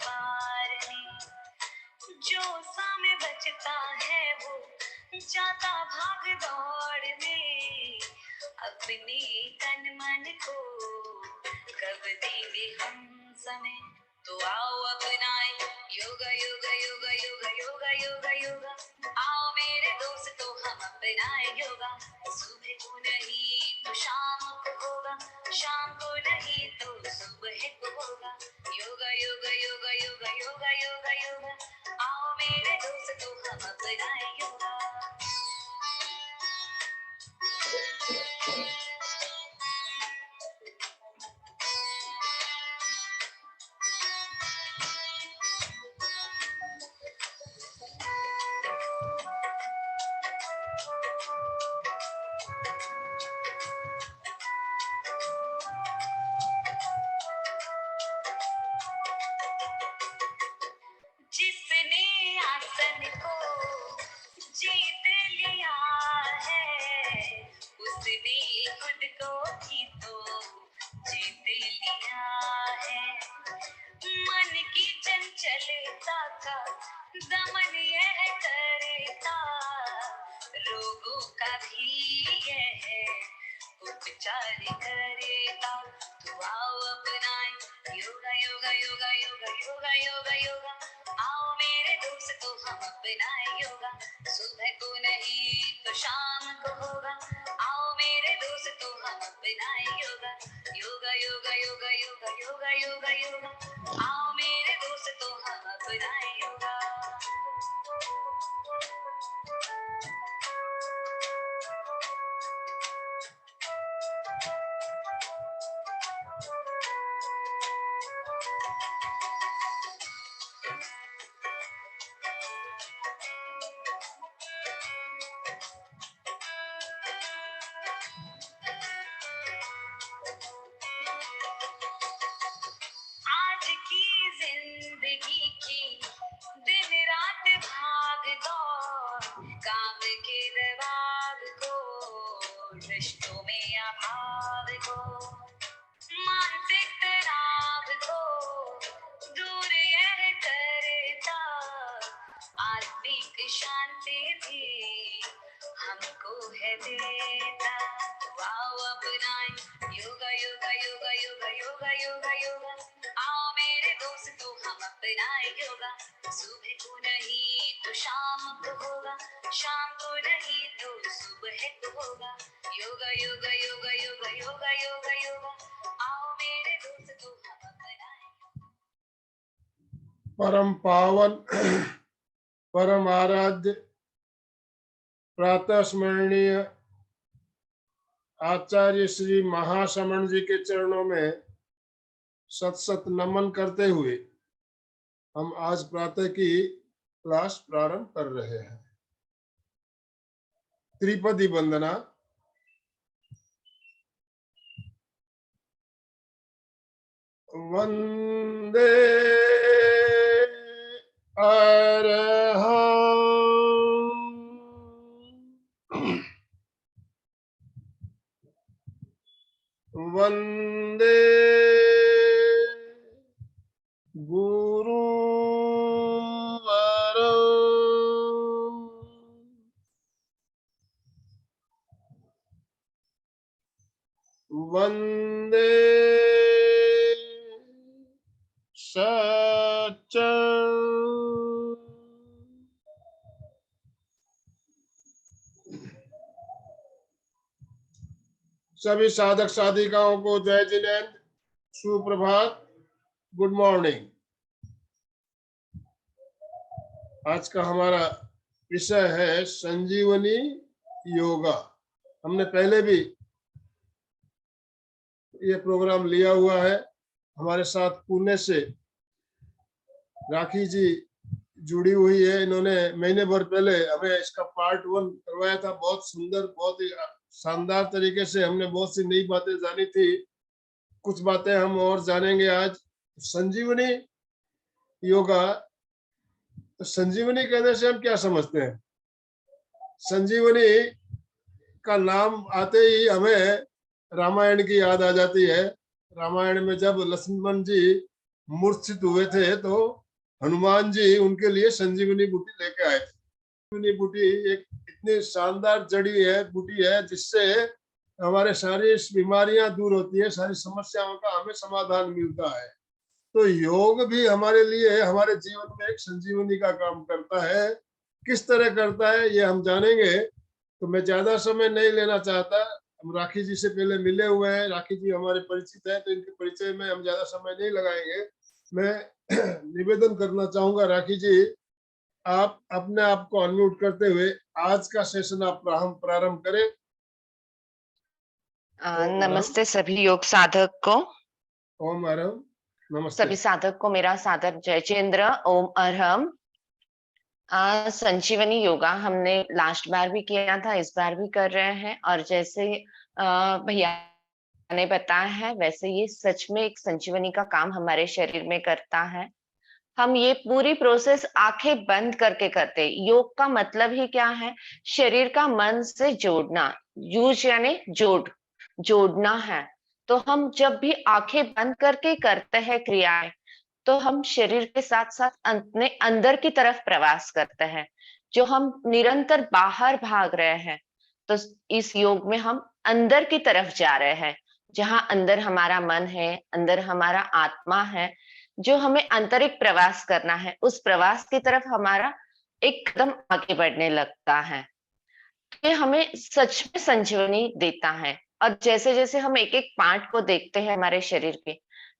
पार में, जो सामने बचता है वो जाता भाग दौड़ में। अपने तन मन को कब देंगे हम समय, तो आओ अपनाए योगा योगा योगा योगा योगा योगा योगा। आओ मेरे दोस्तों हम अपनाए योगा, सुबह को नहीं तो शाम को होगा, शाम को नहीं तो सुबह को होगा। योगा योगा योगा योगा योगा योगा योगा। आओ मेरे दोस्तों हम अपनाए योगा। जिसने आसन को जीत लिया है, उसने खुद को भी तो जीत लिया है। मन की चंचलता का दमन यह करता, रोगों का भी यह उपचार करेगा। तो आओ अपनाए योगा योगा योगा योगा योगा योगा योगा। आओ मेरे दोस्तों हम अपनाए योगा, सुबह को नहीं तो शाम को होगा। आओ मेरे दोस्तों हम अपनाए योगा, योगा योगा योगा योगा योगा योगा योगा। आओ मेरे दोस्तों हम अपनाए योगा। आज की जिंदगी की दिन रात भाग दौड़, काम के दबाव को, रिश्तों में अभाव को, मानसिक तनाव को दूर यह करता, आत्मिक शांति भी हमको है देता। आओ अपनाए योगा योगा योगा योगा योगा योगा योगा। आओ मेरे दोस्तों हम अपनाए योगा, सुबह को नहीं तो शाम को होगा, शाम को नहीं तो सुबह को होगा। योगा योगा योगा योगा योगा योगा योगा। आओ मेरे दोस्तों हम अपनाए। परम पावन परम आराध्य प्रातः स्मरणीय आचार्य श्री महाश्रमण जी के चरणों में सत सत नमन करते हुए हम आज प्रातः की क्लास प्रारंभ कर रहे हैं। त्रिपदी वंदना। वंदे अरहं वंदे गुरुवरं वंदे सच्चं। सभी साधक साधिकाओं को जय जिनेन्द्र, सुप्रभात, गुड मॉर्निंग। आज का हमारा विषय है संजीवनी योगा। हमने पहले भी ये प्रोग्राम लिया हुआ है। हमारे साथ पुणे से राखी जी जुड़ी हुई है। इन्होंने महीने भर पहले हमें इसका पार्ट 1 करवाया था। बहुत सुंदर, बहुत ही शानदार तरीके से हमने बहुत सी नई बातें जानी थी। कुछ बातें हम और जानेंगे आज। संजीवनी योगा, तो संजीवनी कहने से हम क्या समझते हैं? संजीवनी का नाम आते ही हमें रामायण की याद आ जाती है। रामायण में जब लक्ष्मण जी मूर्छित हुए थे, तो हनुमान जी उनके लिए संजीवनी बूटी लेके आए थे। संजीवनी बूटी एक इतनी शानदार जड़ी है, बूटी है, जिससे हमारे सारी बीमारियां दूर होती है, सारी समस्याओं का हमें समाधान मिलता है। तो योग भी हमारे लिए, हमारे जीवन में एक संजीवनी का काम करता है। किस तरह करता है ये हम जानेंगे, तो मैं ज्यादा समय नहीं लेना चाहता। हम राखी जी से पहले मिले हुए हैं, राखी जी हमारे परिचित है, तो इनके परिचय में हम ज्यादा समय नहीं लगाएंगे। मैं निवेदन करना चाहूंगा, राखी जी आप अपने आप को अनम्यूट करते हुए आज का सेशन आप प्रारंभ करें। ओम आराम। नमस्ते सभी योग साधक को। ओम आराम। नमस्ते। सभी साधक को मेरा सादर जय चंद्र। ओम अरहम। संजीवनी योगा हमने लास्ट बार भी किया था, इस बार भी कर रहे हैं, और जैसे भैया ने बताया है वैसे ये सच में एक संजीवनी का काम हमारे शरीर में करता है। हम ये पूरी प्रोसेस आंखें बंद करके करते हैं। योग का मतलब ही क्या है? शरीर का मन से जोड़ना। यूज यानी जोड़ना है। तो हम जब भी आंखें बंद करके करते हैं क्रियाएं, तो हम शरीर के साथ साथ अपने अंदर की तरफ प्रवास करते हैं। जो हम निरंतर बाहर भाग रहे हैं, तो इस योग में हम अंदर की तरफ जा रहे हैं। जहां अंदर हमारा मन है, अंदर हमारा आत्मा है, जो हमें आंतरिक प्रवास करना है, उस प्रवास की तरफ हमारा एक कदम आगे बढ़ने लगता है। ये हमें सच में संजीवनी देता है। और जैसे जैसे हम एक एक पार्ट को देखते हैं हमारे शरीर के,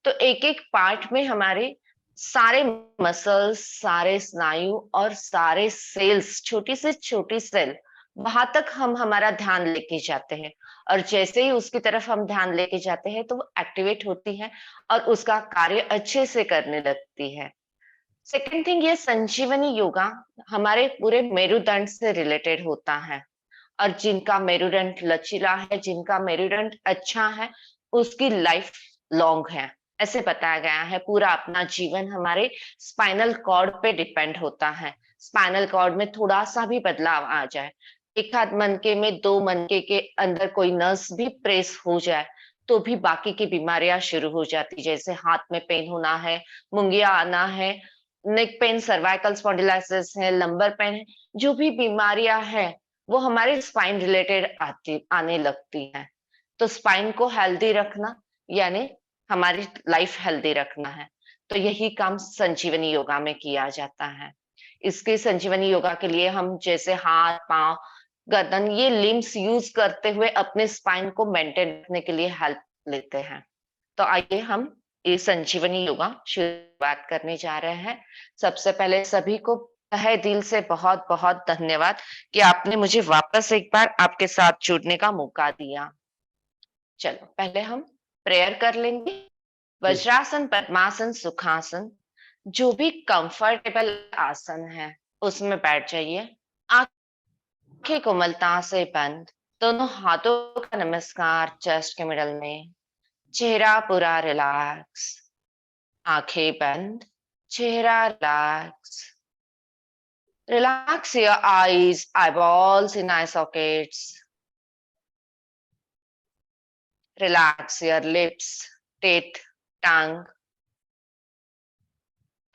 तो एक एक पार्ट में हमारे सारे मसल्स, सारे स्नायु और सारे सेल्स, छोटी से छोटी सेल, वहां तक हम हमारा ध्यान लेके जाते हैं। और जैसे ही उसकी तरफ हम ध्यान लेके जाते हैं, तो वो एक्टिवेट होती है और उसका कार्य अच्छे से करने लगती है। सेकेंड थिंग, ये संजीवनी योगा हमारे पूरे मेरुदंड से रिलेटेड होता है। और जिनका मेरुदंड लचीला है, जिनका मेरुदंड अच्छा है, उसकी लाइफ लॉन्ग है, ऐसे बताया गया है। पूरा अपना जीवन हमारे स्पाइनल कॉर्ड पे डिपेंड होता है। स्पाइनल कॉर्ड में थोड़ा सा भी बदलाव आ जाए, एक हाथ मनके में, दो मनके के अंदर कोई नस भी प्रेस हो जाए, तो भी बाकी की बीमारियां शुरू हो जाती। जैसे हाथ में पेन होना है, मुंगिया आना है, नेक पेन, सर्वाइकल स्पॉन्डिलाइसिस है, लंबर पेन है, जो भी बीमारियां हैं वो हमारे स्पाइन रिलेटेड आने लगती हैं। तो स्पाइन को हेल्दी रखना यानी हमारी लाइफ हेल्दी रखना है। तो यही काम संजीवनी योगा में किया जाता है। इसके संजीवनी योगा के लिए हम जैसे हाथ, पांव, गर्दन, ये लिम्स यूज करते हुए अपने स्पाइन को मेंटेन रखने के लिए हेल्प लेते हैं। तो आइए हम ये संजीवनी योगा शुरुआत करने जा रहे हैं। सबसे पहले सभी को तहे दिल से बहुत बहुत धन्यवाद कि आपने मुझे वापस एक बार आपके साथ जुड़ने का मौका दिया। चलो पहले हम प्रेयर कर लेंगे। वज्रासन, पद्मासन, सुखासन, जो भी कंफर्टेबल आसन है उसमें बैठ जाइए। आंखें कोमलता से बंद, दोनों हाथों का नमस्कार चेस्ट के मिडल में, चेहरा पूरा रिलैक्स, आंखें बंद, चेहरा relax. Relax your eyes, eyeballs in eye sockets. Relax your lips, teeth, tongue.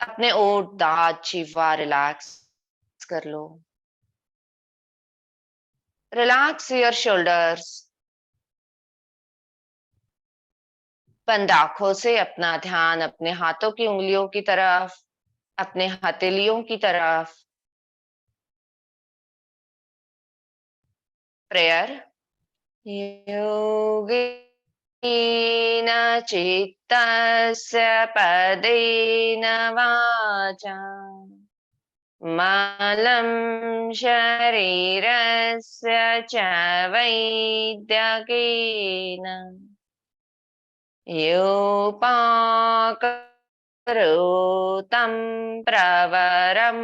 अपने ओठ, दांत, जीवा रिलैक्स कर लो। Relax your shoulders. बंद आंखों से अपना ध्यान अपने हाथों की उंगलियों की तरफ, अपने हथेलियों की तरफ। प्रेयर। योगेन चित्तस्य पदेन वाचा मलं शरीरस्य च वैद्यकेन योपाकरोतं प्रवरं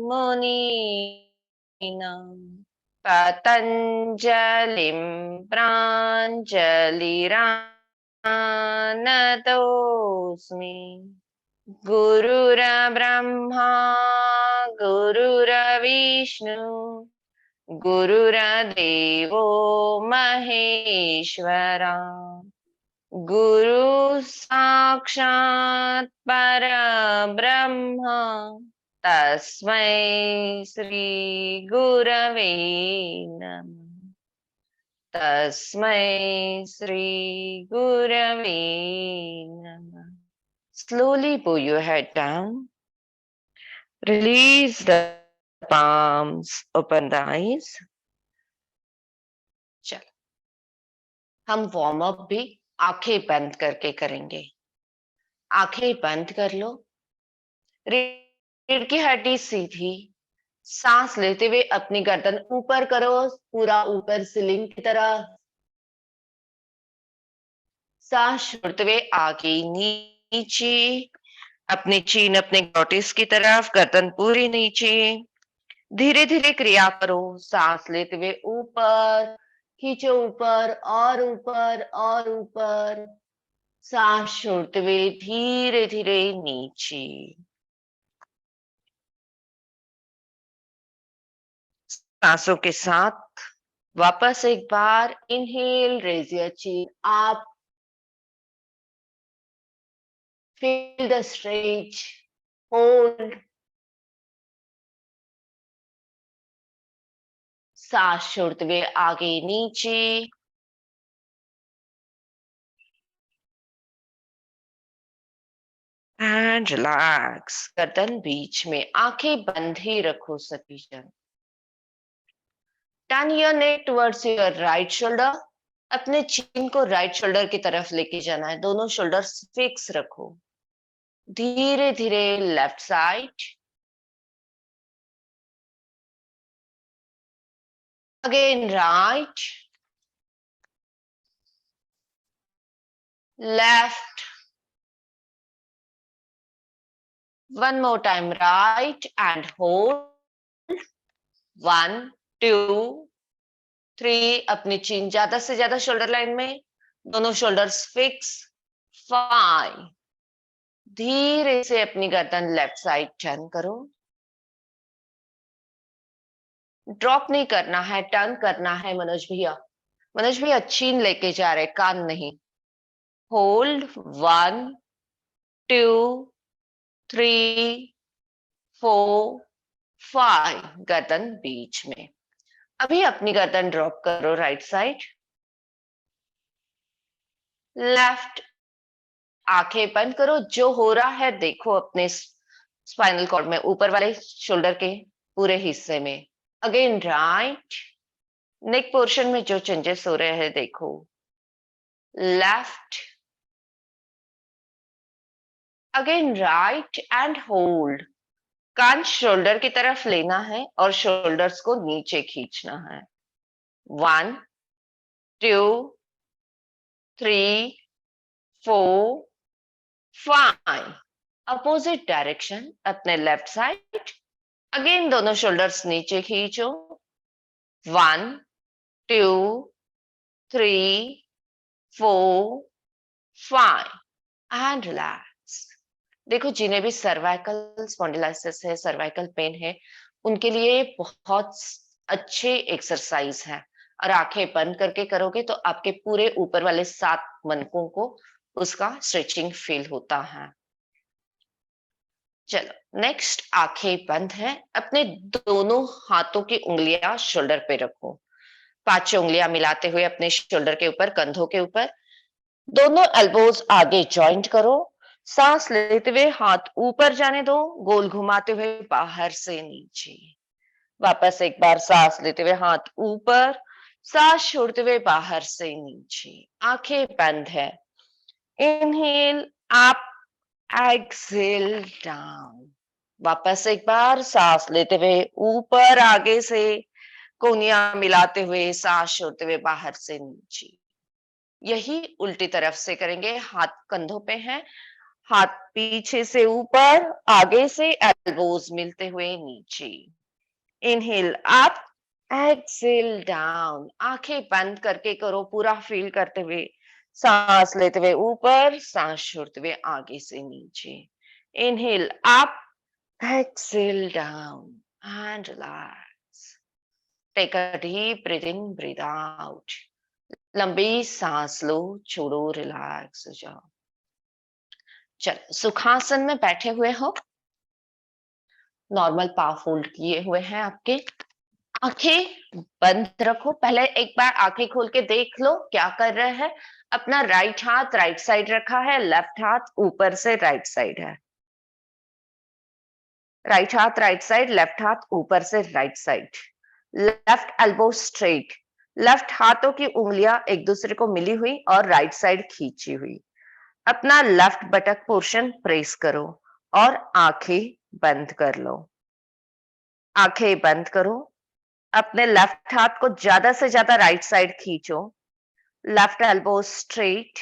मुनीनाम् पतञ्जलिं प्राञ्जलिरानतोऽस्मि। गुरुर्ब्रह्मा गुरुर्विष्णु गुरुर्देवो महेश्वरा गुरु साक्षात् परब्रह्म तस्मै श्री गुरवे नमः। तस्मै श्री गुरवे नमः। Slowly pull your head down. Release the palms. Open the eyes. चलो, हम वार्म अप भी आंखें बंद करके करेंगे। आंखें बंद कर लो। रीढ़ की हड्डी सीधी। सांस लेते हुए अपनी गर्दन ऊपर करो, पूरा ऊपर सीलिंग की तरफ। सांस छोड़ते हुए आगे नीचे, अपने चीन अपने ग्लॉटिस की तरफ, गर्दन पूरी नीचे। धीरे धीरे क्रिया करो। सांस लेते हुए ऊपर खींचो, ऊपर और ऊपर और ऊपर। सांस छोड़ते हुए धीरे धीरे नीचे। सांसों के साथ वापस एक बार इनहेल, रेज योर चीन up, feel the stretch, hold. सांस छोड़ते हुए आगे नीचे। And relax. गर्दन बीच में, आंखें बंद ही रखो सभी जन। Turn your neck towards your right shoulder. अपने चिन को राइट शोल्डर की तरफ लेके जाना है। दोनों शोल्डर्स फिक्स रखो। धीरे धीरे left side, again right, left, one more time right and hold. 1 2 3। अपनी चिन ज्यादा से ज्यादा शोल्डर लाइन में, दोनों शोल्डर्स फिक्स। 5। धीरे से अपनी गर्दन लेफ्ट साइड टर्न करो। ड्रॉप नहीं करना है, टर्न करना है। मनोज भैया, मनोज भैया चीन लेके जा रहे, कान नहीं। होल्ड 1 2 3 4 5। गर्दन बीच में। अभी अपनी गर्दन ड्रॉप करो राइट साइड, लेफ्ट। आंखें बंद करो। जो हो रहा है देखो अपने स्पाइनल कॉर्ड में, ऊपर वाले शोल्डर के पूरे हिस्से में। अगेन राइट, नेक पोर्शन में जो चेंजेस हो रहे हैं देखो। Left, again right and hold. कान शोल्डर की तरफ लेना है और शोल्डर्स को नीचे खींचना है। 1 2 3 4 5। अपोजिट डायरेक्शन, अपने लेफ्ट साइड। अगेन दोनों शोल्डर्स नीचे खींचो। 1 2 3 4 5 एंड रिलैक्स। देखो, जिन्हें भी सर्वाइकल स्पॉन्डिलाइसिस है, सर्वाइकल पेन है, उनके लिए बहुत अच्छे एक्सरसाइज है। और आंखें बंद करके करोगे तो आपके पूरे ऊपर वाले 7 मनकों को उसका स्ट्रेचिंग फील होता है। चलो नेक्स्ट, आंखें बंद है। अपने दोनों हाथों की उंगलियां शोल्डर पे रखो। 5 उंगलियां मिलाते हुए अपने शोल्डर के ऊपर, कंधों के ऊपर। दोनों एल्बोज आगे जॉइंट करो। सांस लेते हुए हाथ ऊपर जाने दो, गोल घुमाते हुए बाहर से नीचे। वापस एक बार सांस लेते हुए हाथ ऊपर, सांस छोड़ते हुए बाहर से नीचे। आंखें बंद है। Inhale up, exhale down. वापस एक बार सांस लेते हुए ऊपर, आगे से कोनियां मिलाते हुए, सांस छोड़ते हुए बाहर से नीचे। यही उल्टी तरफ से करेंगे। हाथ कंधों पे है, हाथ पीछे से ऊपर, आगे से एल्बोज मिलते हुए नीचे। Inhale up, exhale down. आंखें बंद करके करो, पूरा फील करते हुए। सांस लेते हुए ऊपर, सांस छोड़ते हुए आगे से नीचे। Inhale up, exhale down and relax. Take a deep breath in, breathe out. लंबी सांस लो, छोड़ो, रिलैक्स हो जाओ। चलो, सुखासन में बैठे हुए हो, नॉर्मल पाव फोल्ड किए हुए हैं आपके, आंखें बंद रखो। पहले एक बार आंखें खोल के देख लो क्या कर रहे हैं। अपना राइट हाथ राइट साइड रखा है, लेफ्ट हाथ ऊपर से राइट साइड है। राइट हाथ राइट साइड, लेफ्ट हाथ ऊपर से right side. Left elbow straight, left हाथों की उंगलियां एक दूसरे को मिली हुई और राइट साइड खींची हुई। अपना लेफ्ट बटक पोर्शन प्रेस करो और आंखें बंद कर लो। आंखें बंद करो। अपने लेफ्ट हाथ को ज्यादा से ज्यादा राइट साइड खींचो। लेफ्ट एल्बो स्ट्रेट,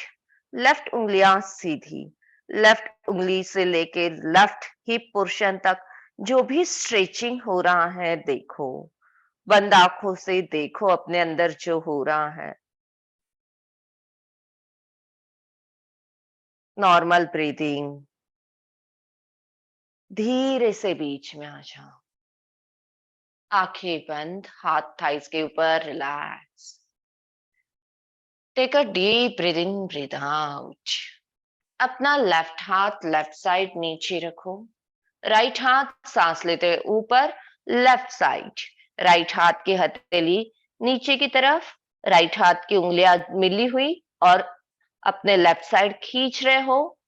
लेफ्ट उंगलियां सीधी। लेफ्ट उंगली से लेके लेफ्ट हिप पोर्शन तक जो भी स्ट्रेचिंग हो रहा है देखो। बंद आंखों से देखो अपने अंदर जो हो रहा है। Normal breathing. धीरे से बीच में आ जाओ। आंखें बंद, हाथ थाइस के ऊपर, relax. Take a deep breath in, breath out. अपना लेफ्ट हाथ लेफ्ट साइड नीचे रखो। राइट हाथ सांस लेते हुए ऊपर, लेफ्ट साइड। राइट हाथ की हथेली नीचे की तरफ, राइट हाथ की उंगलियां मिली हुई और अपने लेफ्ट साइड खींच रहे हो।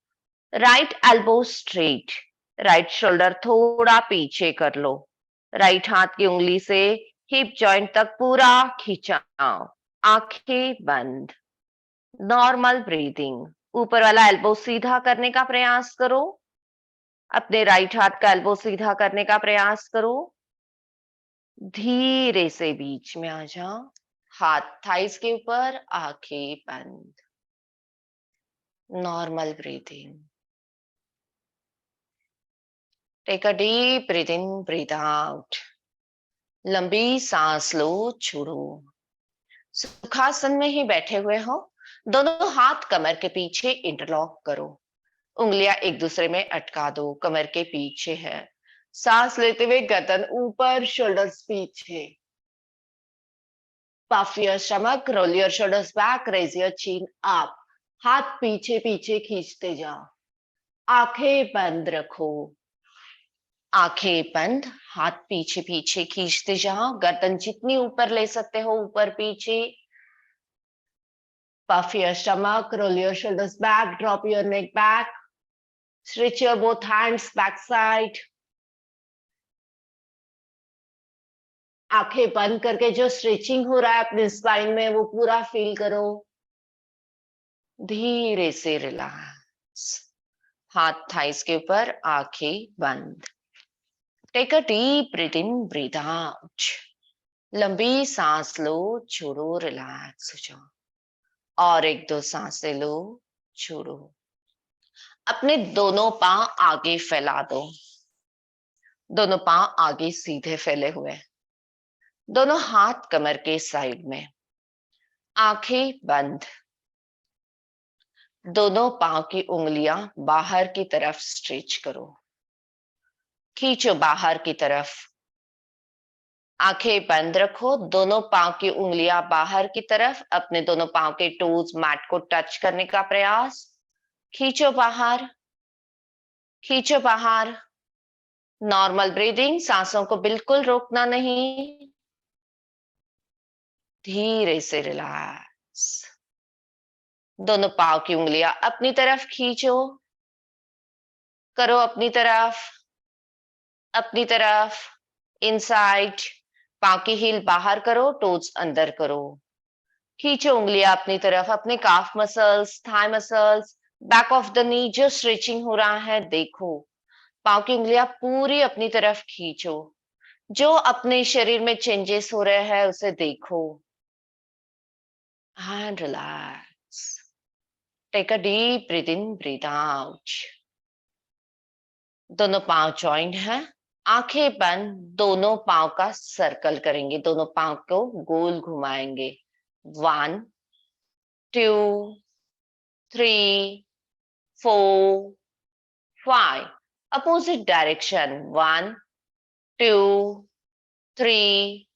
Right elbow straight, right shoulder थोड़ा पीछे कर लो। राइट हाथ की उंगली से हिप जॉइंट तक पूरा खिंचाओ। आंखें बंद। Normal breathing. ऊपर वाला एल्बो सीधा करने का प्रयास करो। अपने राइट हाथ का एल्बो सीधा करने का प्रयास करो। धीरे से बीच में आ जाओ। हाथ थाइस के ऊपर, आंखें बंद। Normal breathing. Take a deep breath in, breath out. लंबी सांस लो, छोड़ो। सुखासन में ही बैठे हुए हो, दोनों हाथ कमर के पीछे इंटरलॉक करो। उंगलियां एक दूसरे में अटका दो, कमर के पीछे है। सांस लेते हुए गर्दन ऊपर, शोल्डर्स पीछे। Puff your stomach, roll your shoulders back, raise your chin up. हाथ पीछे पीछे खींचते जाओ। आंखें बंद रखो। आंखें बंद, हाथ पीछे पीछे खींचते जाओ। गर्दन जितनी ऊपर ले सकते हो ऊपर पीछे। Puff your stomach, roll your shoulders back, drop your neck back. Stretch your both hands back side. आंखें बंद करके जो स्ट्रेचिंग हो रहा है अपने स्पाइन में वो पूरा फील करो। धीरे से रिलैक्स। हाथ थाइस के ऊपर, आंखें बंद। Take a deep breath in, breath out. लंबी सांस लो, छोड़ो, रिलैक्स हो जाओ। और एक दो सांसें लो, छोड़ो। अपने दोनों पांव आगे फैला दो। दोनों पांव आगे सीधे फैले हुए। दोनों हाथ कमर के साइड में। आंखें बंद। दोनों पांव की उंगलियां बाहर की तरफ स्ट्रेच करो। खींचो बाहर की तरफ। आंखें बंद रखो। दोनों पांव की उंगलियां बाहर की तरफ। अपने दोनों पांव के टोज मैट को टच करने का प्रयास। खींचो बाहर, खींचो बाहर। नॉर्मल ब्रीदिंग, सांसों को बिल्कुल रोकना नहीं। धीरे से रिलैक्स। दोनों पांव की उंगलियां अपनी तरफ खींचो। करो अपनी तरफ, अपनी तरफ। इनसाइड। पांव की हील बाहर करो, टोज अंदर करो। खींचो उंगलियां अपनी तरफ। अपने काफ muscles, thigh muscles, back of the knee जो स्ट्रेचिंग हो रहा है देखो। पांव की उंगलियां पूरी अपनी तरफ खींचो। जो अपने शरीर में चेंजेस हो रहे हैं उसे देखो। And relax. Take a deep breath in, breath out. दोनों पांव जॉइंट हैं। आंखें बंद, दोनों पांव का सर्कल करेंगे। दोनों पांव को गोल घुमाएंगे। 1 2 3 4 5। Opposite direction. 1 2 3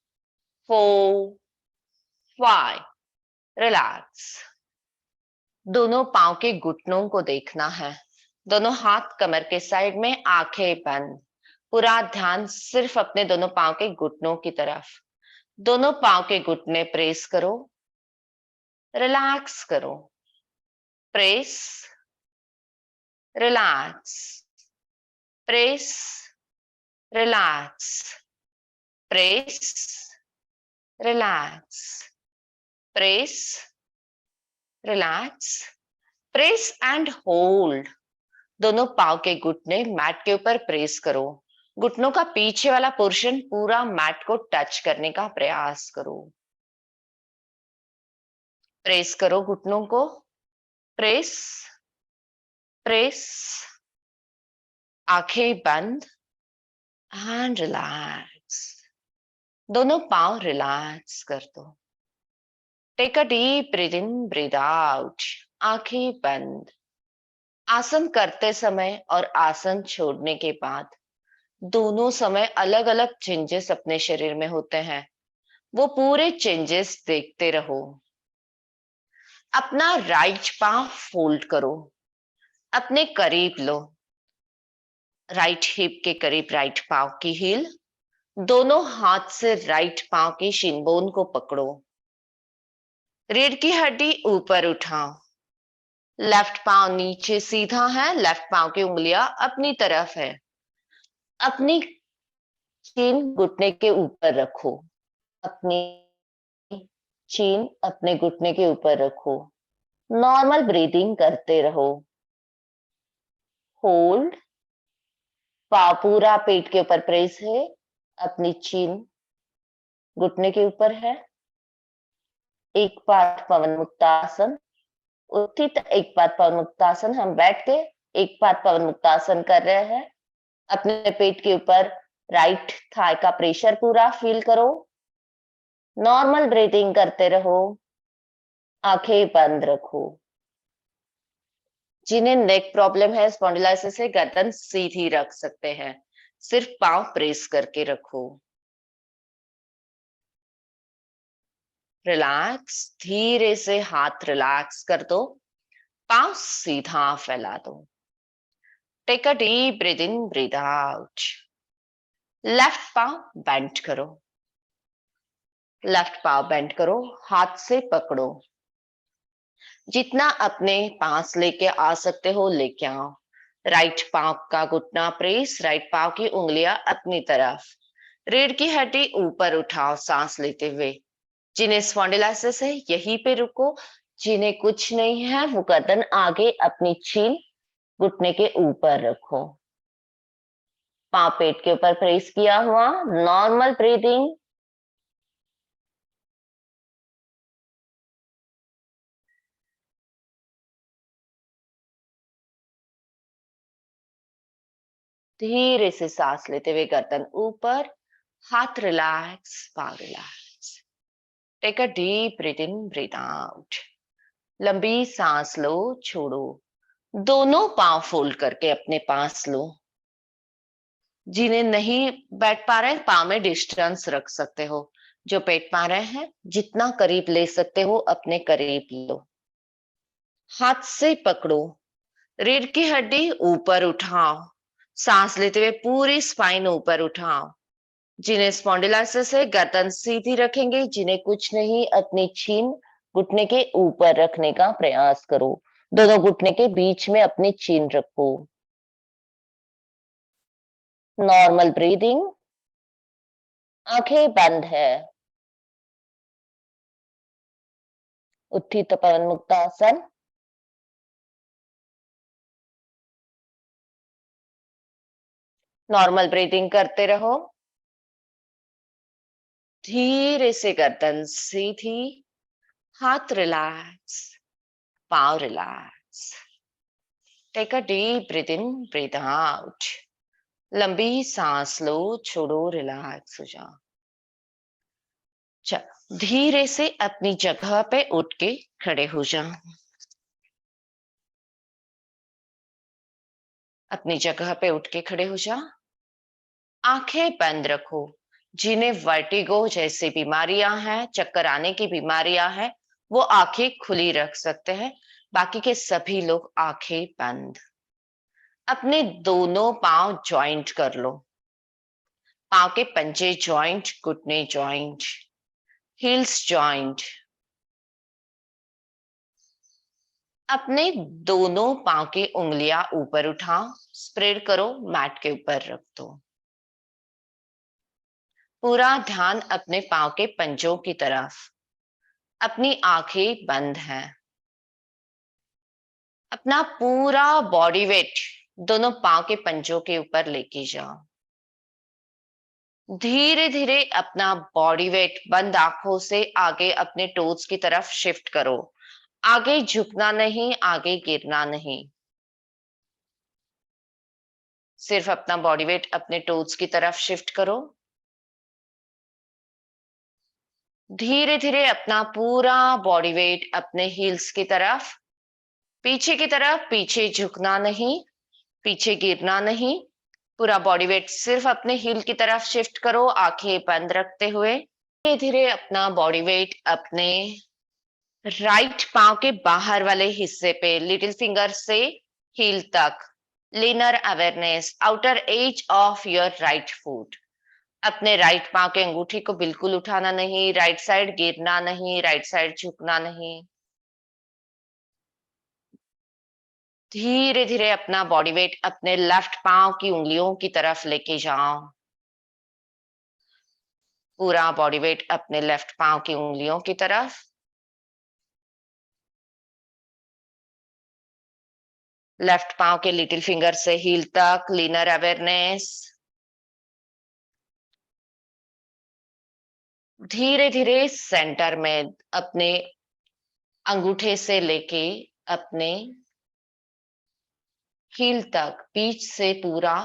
4 5। रिलैक्स। दोनों पांव के घुटनों को देखना है, दोनों हाथ कमर के साइड में, आंखें बंद। पूरा ध्यान सिर्फ अपने दोनों पांव के घुटनों की तरफ। दोनों पांव के घुटने प्रेस करो, रिलैक्स करो, press, relax, press, relax, press, relax, press, relax, press and hold. दोनों पांव के घुटने मैट के ऊपर प्रेस करो। घुटनों का पीछे वाला पोर्शन पूरा मैट को टच करने का प्रयास करो। प्रेस करो घुटनों को, प्रेस, प्रेस, आंखें बंद एंड रिलैक्स। दोनों पांव रिलैक्स कर दो। Take a deep breath in, breath out, आंखें बंद। आसन करते समय और आसन छोड़ने के बाद दोनों समय अलग अलग चेंजेस अपने शरीर में होते हैं, वो पूरे चेंजेस देखते रहो। अपना राइट पांव फोल्ड करो, अपने करीब लो, राइट हिप के करीब राइट पांव की हील। दोनों हाथ से राइट पांव की शिन बोन को पकड़ो, रीढ़ की हड्डी ऊपर उठाओ। लेफ्ट पांव नीचे सीधा है, लेफ्ट पांव की उंगलियां अपनी तरफ है। अपनी चीन घुटने के ऊपर रखो, अपनी चीन अपने घुटने के ऊपर रखो। नॉर्मल ब्रीदिंग करते रहो। होल्ड, पाव पूरा पेट के ऊपर प्रेस है, अपनी चीन घुटने के ऊपर है। एक पाद पवन मुक्तासन, उत्थित एक पाद पवन मुक्तासन। हम बैठ के एक पाद पवन मुक्तासन कर रहे हैं। अपने पेट के ऊपर राइट थाई का प्रेशर पूरा फील करो। नॉर्मल ब्रीथिंग करते रहो, आंखें बंद रखो। जिन्हें नेक प्रॉब्लम है, स्पॉन्डिलाइसिस है, गर्दन सीधी रख सकते हैं, सिर्फ पांव प्रेस करके रखो। रिलैक्स, धीरे से हाथ रिलैक्स कर दो, पांव सीधा फैला दो। Take a deep breath in, breath out. Left पांव बेंड करो, लेफ्ट पांव बेंड करो, हाथ से पकड़ो। जितना अपने पास लेके आ सकते हो लेके आओ। राइट पांव का घुटना प्रेस, राइट पांव की उंगलियां अपनी तरफ। रीढ़ की हड्डी ऊपर उठाओ सांस लेते हुए। जिन्हें स्पॉन्डिलाइसिस है यहीं पे रुको, जिन्हें कुछ नहीं है वो गर्दन आगे, अपनी चीन घुटने के ऊपर रखो। पांव पेट के ऊपर प्रेस किया हुआ। Normal breathing. धीरे से सांस लेते हुए गर्दन ऊपर, हाथ रिलैक्स, पांव relax. Take a deep breath in, breath out. लंबी सांस लो, छोड़ो। दोनों पांव फोल्ड करके अपने पास लो। जिन्हें नहीं बैठ पा रहे, पांव में डिस्टेंस रख सकते हो। जो बैठ पा रहे हैं, जितना करीब ले सकते हो अपने करीब लो। हाथ से पकड़ो, रीढ़ की हड्डी ऊपर उठाओ। सांस लेते हुए पूरी स्पाइन ऊपर उठाओ। जिन्हें स्पॉन्डिलाइसिस है गर्दन सीधी रखेंगे, जिन्हें कुछ नहीं अपनी चीन घुटने के ऊपर रखने का प्रयास करो। दोनों घुटने के बीच में अपनी चीन रखो। नॉर्मल ब्रीदिंग, आंखें बंद है। उत्थित पवन मुक्तासन। नॉर्मल ब्रीदिंग करते रहो। धीरे से गर्दन सीधी, हाथ रिलैक्स, पांव relax. Take a deep breath in, breath out. लंबी सांस लो, छोड़ो, रिलैक्स हो जाओ। चलो धीरे से अपनी जगह पे उठ के खड़े हो जाओ। अपनी जगह पे उठ के खड़े हो जाओ। आंखें बंद रखो। जिन्हें वर्टिगो जैसी बीमारियां हैं, चक्कर आने की बीमारियां हैं, वो आंखें खुली रख सकते हैं, बाकी के सभी लोग आंखें बंद। अपने दोनों पांव जॉइंट कर लो, पांव के पंजे जॉइंट, घुटने जॉइंट, हील्स जॉइंट। अपने दोनों पांव की उंगलियां ऊपर उठाओ, स्प्रेड करो, मैट के ऊपर रख दो। पूरा ध्यान अपने पांव के पंजों की तरफ। अपनी आंखें बंद हैं। अपना पूरा बॉडी वेट दोनों पांव के पंजों के ऊपर लेके जाओ। धीरे धीरे अपना बॉडी वेट बंद आंखों से आगे अपने टोज की तरफ शिफ्ट करो। आगे झुकना नहीं, आगे गिरना नहीं, सिर्फ अपना बॉडी वेट अपने टोज की तरफ शिफ्ट करो। धीरे धीरे अपना पूरा बॉडी वेट अपने हील्स की तरफ, पीछे की तरफ, पीछे झुकना नहीं, पीछे गिरना नहीं, पूरा बॉडी वेट सिर्फ अपने हील की तरफ शिफ्ट करो, आंखें बंद रखते हुए। धीरे धीरे अपना बॉडी वेट अपने राइट पांव के बाहर वाले हिस्से पे, लिटिल फिंगर से हील तक, linear awareness, outer as of your right foot. अपने राइट पांव के अंगूठी को बिल्कुल उठाना नहीं, राइट साइड गिरना नहीं, राइट साइड झुकना नहीं। धीरे धीरे अपना बॉडी वेट अपने लेफ्ट पांव की उंगलियों की तरफ लेके जाओ। पूरा बॉडी वेट अपने लेफ्ट पांव की उंगलियों की तरफ। लेफ्ट पांव के लिटिल फिंगर से हील तक, लीनर अवेयरनेस। धीरे धीरे सेंटर में अपने अंगूठे से लेके अपने हील तक, बीच से पूरा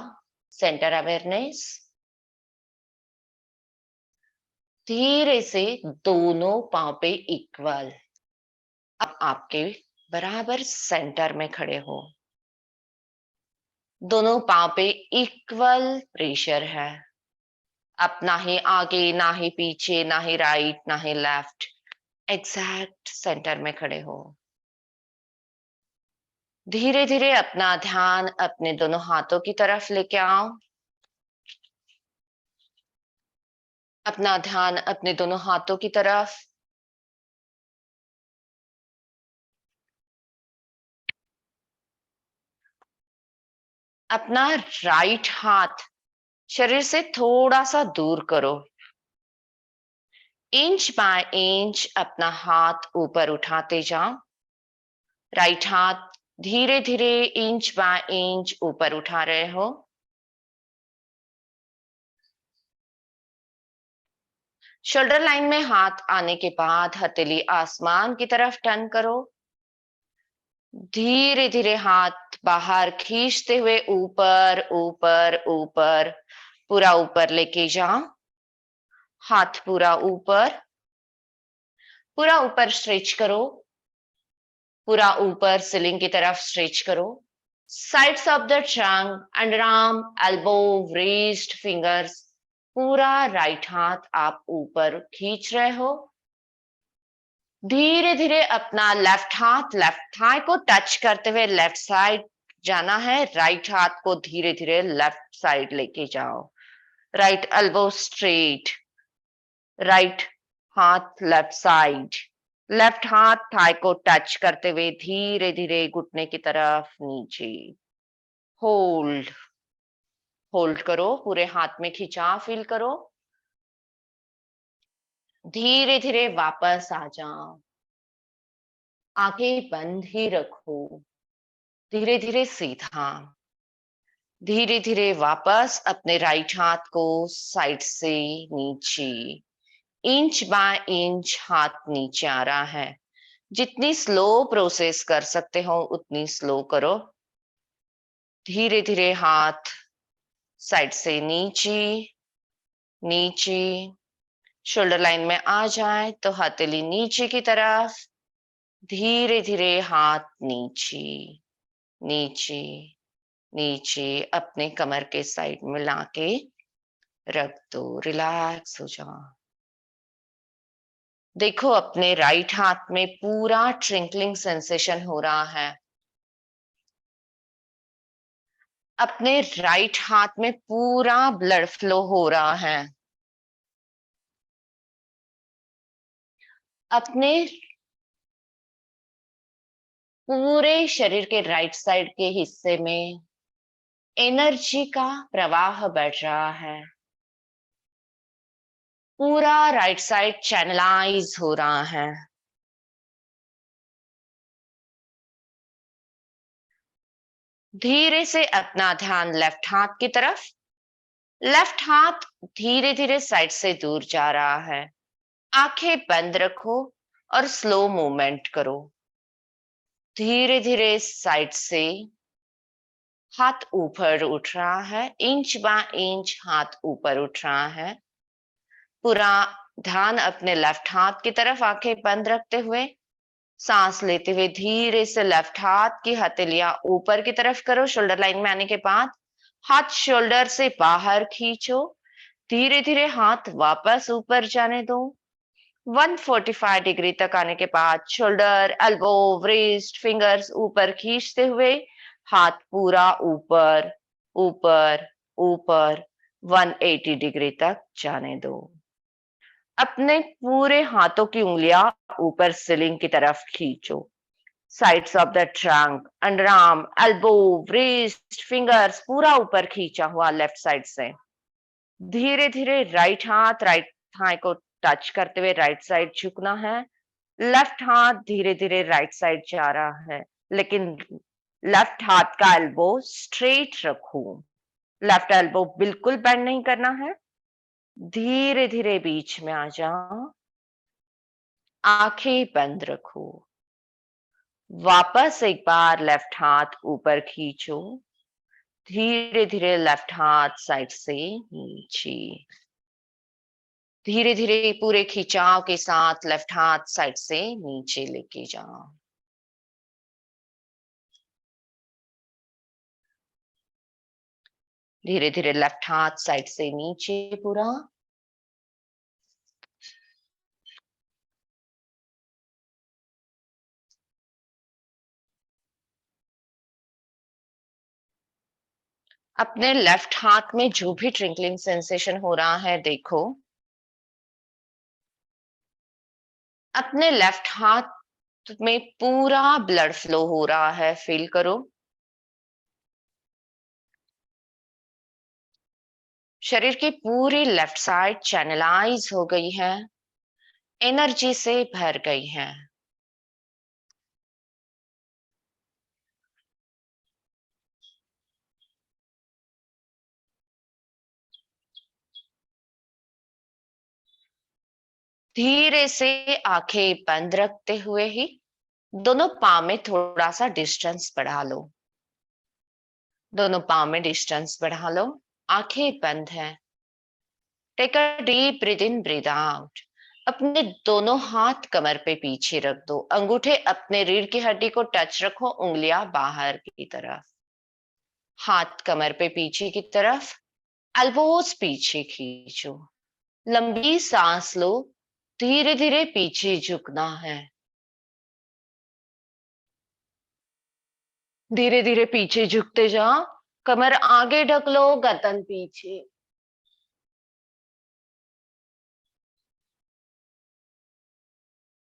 सेंटर अवेयरनेस। धीरे से दोनों पांव पे इक्वल, अब आपके बराबर सेंटर में खड़े हो। दोनों पांव पे इक्वल प्रेशर है। अब ना ही आगे, ना ही पीछे, ना ही राइट, ना ही लेफ्ट, एग्जैक्ट सेंटर में खड़े हो। धीरे धीरे अपना ध्यान अपने दोनों हाथों की तरफ लेके आओ। अपना ध्यान अपने दोनों हाथों की तरफ। अपना राइट हाथ शरीर से थोड़ा सा दूर करो। इंच बाय इंच अपना हाथ ऊपर उठाते जाओ। राइट हाथ धीरे धीरे इंच बाय इंच ऊपर उठा रहे हो। शोल्डर लाइन में हाथ आने के बाद हथेली आसमान की तरफ टर्न करो। धीरे धीरे हाथ बाहर खींचते हुए ऊपर ऊपर ऊपर, पूरा ऊपर लेके जाओ। हाथ पूरा ऊपर स्ट्रेच करो। पूरा ऊपर सीलिंग की तरफ स्ट्रेच करो। Sides of the trunk, underarm, elbow, wrist, fingers, पूरा राइट हाथ आप ऊपर खींच रहे हो। धीरे धीरे अपना लेफ्ट हाथ लेफ्ट थाई को टच करते हुए लेफ्ट साइड जाना है। राइट हाथ को धीरे धीरे लेफ्ट साइड लेके जाओ। राइट एल्बो स्ट्रेट, राइट हाथ लेफ्ट साइड, लेफ्ट हाथ थाई को टच करते हुए धीरे धीरे घुटने की तरफ नीचे। होल्ड, होल्ड करो, पूरे हाथ में खिंचाव फील करो। धीरे धीरे वापस आ जाओ। आंखें बंद ही रखो। धीरे धीरे सीधा, धीरे धीरे वापस अपने राइट हाथ को साइड से नीचे, इंच बाय इंच हाथ नीचे आ रहा है। जितनी स्लो प्रोसेस कर सकते हो उतनी स्लो करो। धीरे धीरे हाथ साइड से नीचे नीचे, शोल्डर लाइन में आ जाए तो हथेली नीचे की तरफ। धीरे धीरे हाथ नीचे नीचे नीचे अपने कमर के साइड में लाके रख दो। रिलैक्स हो जाओ। देखो अपने राइट हाथ में पूरा ट्रिंकलिंग सेंसेशन हो रहा है। अपने राइट हाथ में पूरा ब्लड फ्लो हो रहा है। अपने पूरे शरीर के राइट साइड के हिस्से में एनर्जी का प्रवाह बढ़ रहा है। पूरा राइट साइड चैनलाइज हो रहा है। धीरे से अपना ध्यान लेफ्ट हाथ की तरफ। लेफ्ट हाथ धीरे धीरे साइड से दूर जा रहा है। आंखें बंद रखो और स्लो मूवमेंट करो। धीरे धीरे साइड से हाथ ऊपर उठ रहा है, इंच बाय इंच हाथ ऊपर उठ रहा है। पूरा ध्यान अपने लेफ्ट हाथ की तरफ, आंखें बंद रखते हुए सांस लेते हुए धीरे से लेफ्ट हाथ की हथेलियां ऊपर की तरफ करो। शोल्डर लाइन में आने के बाद हाथ शोल्डर से बाहर खींचो। धीरे धीरे हाथ वापस ऊपर जाने दो। 145 डिग्री तक आने के बाद शोल्डर, एल्बो, व्रिस्ट, फिंगर्स ऊपर खींचते हुए हाथ पूरा ऊपर ऊपर ऊपर 180 डिग्री तक जाने दो। अपने पूरे हाथों की उंगलियां ऊपर सीलिंग की तरफ खींचो। Sides of the trunk, underarm, elbow, wrist, fingers पूरा ऊपर खींचा हुआ लेफ्ट साइड से। धीरे धीरे राइट थाई को टच करते हुए राइट साइड झुकना है। लेफ्ट हाथ धीरे धीरे राइट साइड जा रहा है, लेकिन लेफ्ट हाथ का एल्बो स्ट्रेट रखो। लेफ्ट एल्बो बिल्कुल बेंड नहीं करना है। धीरे धीरे बीच में आ जाओ। आंखें बंद रखो। वापस एक बार लेफ्ट हाथ ऊपर खींचो। धीरे धीरे लेफ्ट हाथ साइड से नीचे। धीरे धीरे पूरे खिंचाव के साथ लेफ्ट हाथ साइड से नीचे लेके जाओ। धीरे धीरे लेफ्ट हाथ साइड से नीचे पूरा। अपने लेफ्ट हाथ में जो भी ट्रिंकलिंग सेंसेशन हो रहा है देखो। अपने लेफ्ट हाथ में पूरा ब्लड फ्लो हो रहा है, फील करो। शरीर की पूरी लेफ्ट साइड चैनलाइज हो गई है, एनर्जी से भर गई है। धीरे से आंखें बंद रखते हुए ही दोनों पाँव में थोड़ा सा डिस्टेंस बढ़ा लो। दोनों पाँव में डिस्टेंस बढ़ा लो। आंखें बंद है। Take a deep breath in, breath out. अपने दोनों हाथ कमर पे पीछे रख दो। अंगूठे अपने रीढ़ की हड्डी को टच रखो, उंगलियां बाहर की तरफ। हाथ कमर पे पीछे की तरफ, एल्बोज पीछे खींचो। लंबी सांस लो। धीरे धीरे पीछे झुकना है। धीरे धीरे पीछे झुकते जाओ। कमर आगे ढक लो, गर्दन पीछे।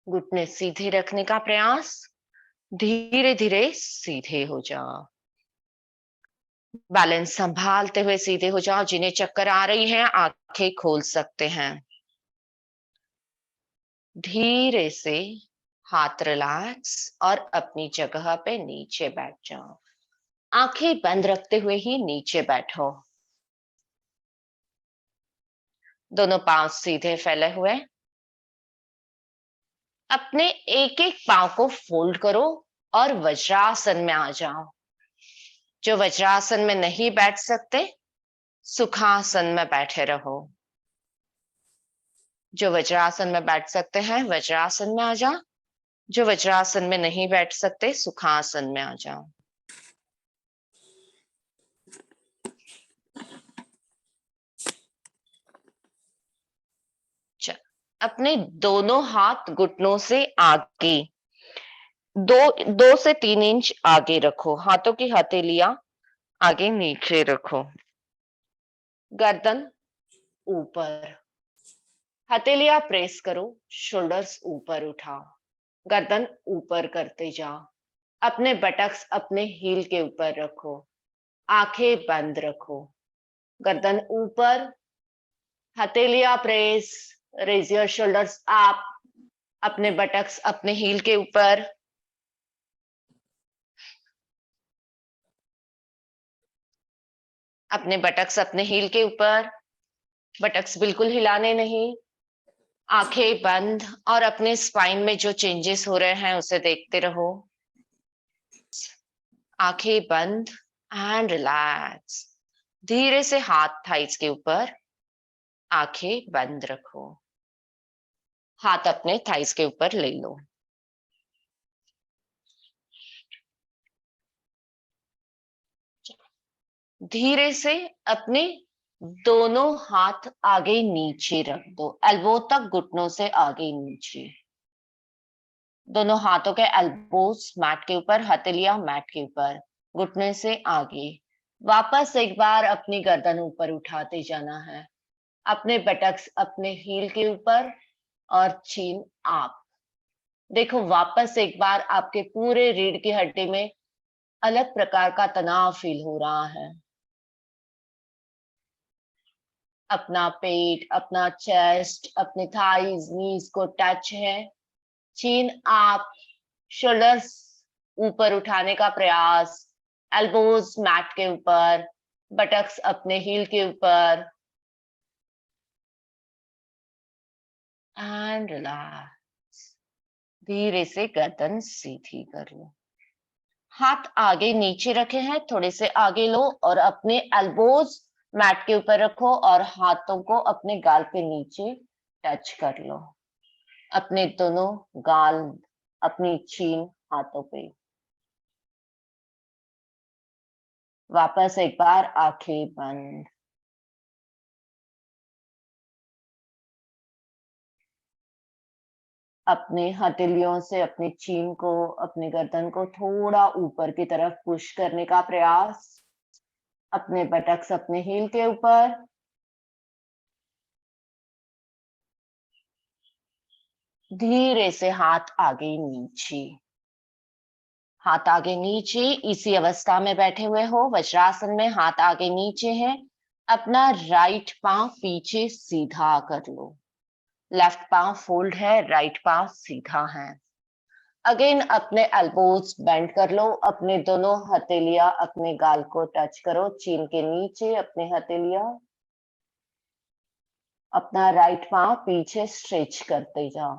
घुटने सीधे रखने का प्रयास। धीरे धीरे सीधे हो जाओ। बैलेंस संभालते हुए सीधे हो जाओ। जिन्हें चक्कर आ रही है आंखें खोल सकते हैं। धीरे से हाथ रिलैक्स और अपनी जगह पे नीचे बैठ जाओ। आंखें बंद रखते हुए ही नीचे बैठो। दोनों पांव सीधे फैले हुए। अपने एक एक पांव को फोल्ड करो और वज्रासन में आ जाओ। जो वज्रासन में नहीं बैठ सकते, सुखासन में बैठे रहो। जो वज्रासन में बैठ सकते हैं वज्रासन में आ जाओ। जो वज्रासन में नहीं बैठ सकते, सुखासन में आ जाओ। अपने दोनों हाथ घुटनों से आगे 2 से 3 इंच आगे रखो। हाथों की हथेलियां आगे नीचे रखो। गर्दन ऊपर, हथेलियां प्रेस करो, शोल्डर्स ऊपर उठाओ, गर्दन ऊपर करते जाओ। अपने बटक्स अपने हील के ऊपर रखो, आंखें बंद रखो, गर्दन ऊपर, हथेलियां press, raise your shoulders up, अपने बटक्स अपने हील के ऊपर। अपने बटक्स अपने हील के ऊपर, बटक्स बिल्कुल हिलाने नहीं, आंखें बंद और अपने स्पाइन में जो चेंजेस हो रहे हैं उसे देखते रहो। आंखें बंद एंड रिलैक्स। धीरे से हाथ थाइस के ऊपर, आंखें बंद रखो, हाथ अपने थाइस के ऊपर ले लो। धीरे से अपने दोनों हाथ आगे नीचे रख दो, एल्बो तक घुटनों से आगे नीचे। दोनों हाथों के एल्बोस मैट के ऊपर, हथेलियां मैट के ऊपर, घुटने से आगे। वापस एक बार अपनी गर्दन ऊपर उठाते जाना है, अपने बटक्स अपने हील के ऊपर और चीन आप। देखो वापस एक बार आपके पूरे रीढ़ की हड्डी में अलग प्रकार का तनाव फील हो रहा है। अपना पेट, अपना चेस्ट, अपने थाइज, नीज को टच है। चीन आप, शोल्डर्स ऊपर उठाने का प्रयास, एल्बोज मैट के ऊपर, बटक्स अपने हील के ऊपर एंड रिलैक्स। धीरे से गर्दन सीधी कर लो, हाथ आगे नीचे रखे हैं, थोड़े से आगे लो और अपने एल्बोज मैट के ऊपर रखो और हाथों को अपने गाल पे नीचे टच कर लो। अपने दोनों गाल, अपनी चीन हाथों पे। वापस एक बार आंखें बंद। अपने हथेलियों से अपनी चीन को, अपने गर्दन को थोड़ा ऊपर की तरफ पुश करने का प्रयास। अपने बटक्स अपने हील के ऊपर। धीरे से हाथ आगे नीचे, हाथ आगे नीचे। इसी अवस्था में बैठे हुए हो, वज्रासन में हाथ आगे नीचे है। अपना राइट पांव पीछे सीधा कर लो, लेफ्ट पांव फोल्ड है, राइट पांव सीधा है। अगेन अपने एल्बोज बेंड कर लो, अपने दोनों हथेलियां अपने गाल को टच करो, चीन के नीचे अपने हथेलियां। अपना राइट पांव पीछे स्ट्रेच करते जाओ,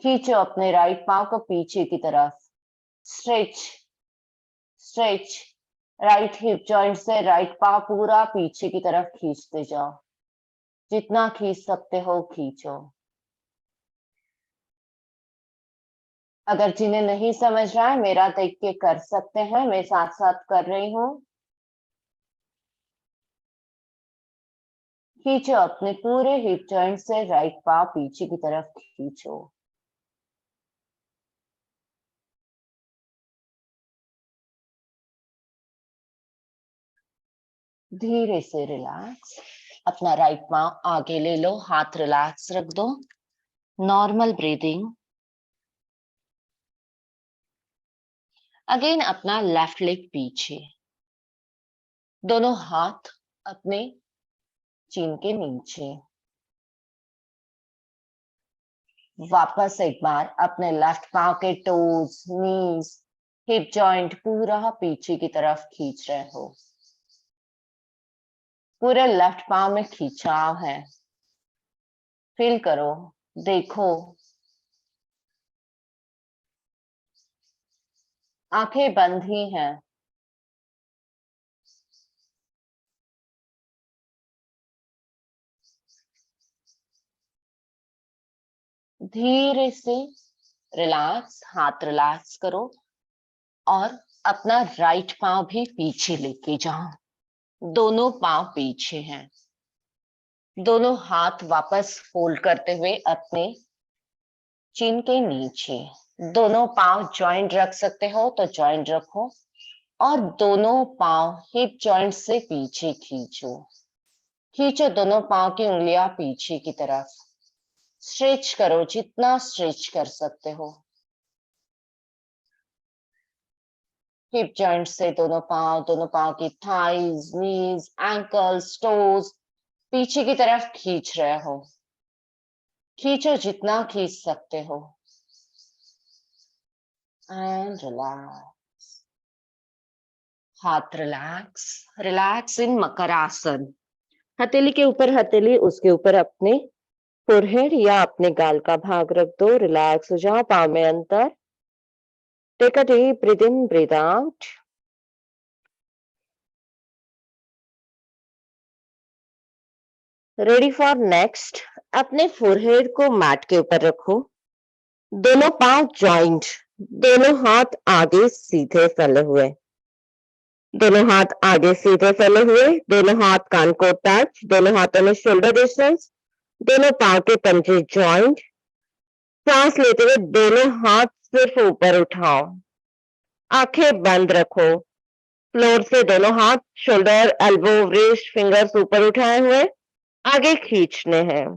खींचो अपने राइट पांव को पीछे की तरफ, stretch stretch. Right hip joint से राइट पांव पूरा पीछे की तरफ खींचते जाओ, जितना खींच सकते हो खींचो। अगर जिन्हें नहीं समझ रहा है मेरा देख के कर सकते हैं, मैं साथ साथ कर रही हूँ। खींचो अपने पूरे हिप जॉइंट से राइट पांव पीछे की तरफ खींचो। धीरे से रिलैक्स। अपना राइट पांव आगे ले लो, हाथ रिलैक्स रख दो, नॉर्मल ब्रीदिंग। अगेन अपना लेफ्ट लेग पीछे, दोनों हाथ अपने चीन के नीचे। वापस एक बार अपने लेफ्ट पांव के टोज, नीज, हिप जॉइंट पूरा पीछे की तरफ खींच रहे हो। पूरे लेफ्ट पांव में खिंचाव है, फील करो, देखो। आंखें बंद ही हैं। धीरे से रिलैक्स, हाथ रिलैक्स करो और अपना राइट पांव भी पीछे लेके जाओ, दोनों पांव पीछे हैं। दोनों हाथ वापस फोल्ड करते हुए अपने चिन के नीचे, दोनों पांव जॉइंट रख सकते हो तो जॉइंट रखो और दोनों पांव हिप जॉइंट से पीछे खींचो। खींचो दोनों पांव की उंगलियां पीछे की तरफ। स्ट्रेच करो जितना स्ट्रेच कर सकते हो। हिप जॉइंट से दोनों पांव की थाइज, नीज, एंकल्स, टोज पीछे की तरफ खींच रहे हो। खींचो जितना खींच सकते हो एंड रिलैक्स। हाथ रिलैक्स। रिलैक्स इन मकर आसन। हथेली के ऊपर हथेली, उसके ऊपर अपने फोरहेड या अपने गाल का भाग रख दो। रिलैक्स हो जाओ। पाँव में अंतर। Take a deep breath in, breath out. Ready for next. अपने फोरहेड को मैट के ऊपर रखो। दोनों पांव जॉइंट, दोनों हाथ आगे सीधे फैले हुए। दोनों हाथ आगे सीधे फैले हुए। दोनों हाथ कान को टच। दोनों हाथों में शोल्डर डिस्टेंस। दोनों पांव के पंजे जॉइंट। सांस लेते हुए दोनों हाथ सिर्फ ऊपर उठाओ। आंखें बंद रखो। फ्लोर से दोनों हाथ, शोल्डर, एल्बो, रिस्ट, फिंगर्स ऊपर उठाए हुए आगे खींचने हैं।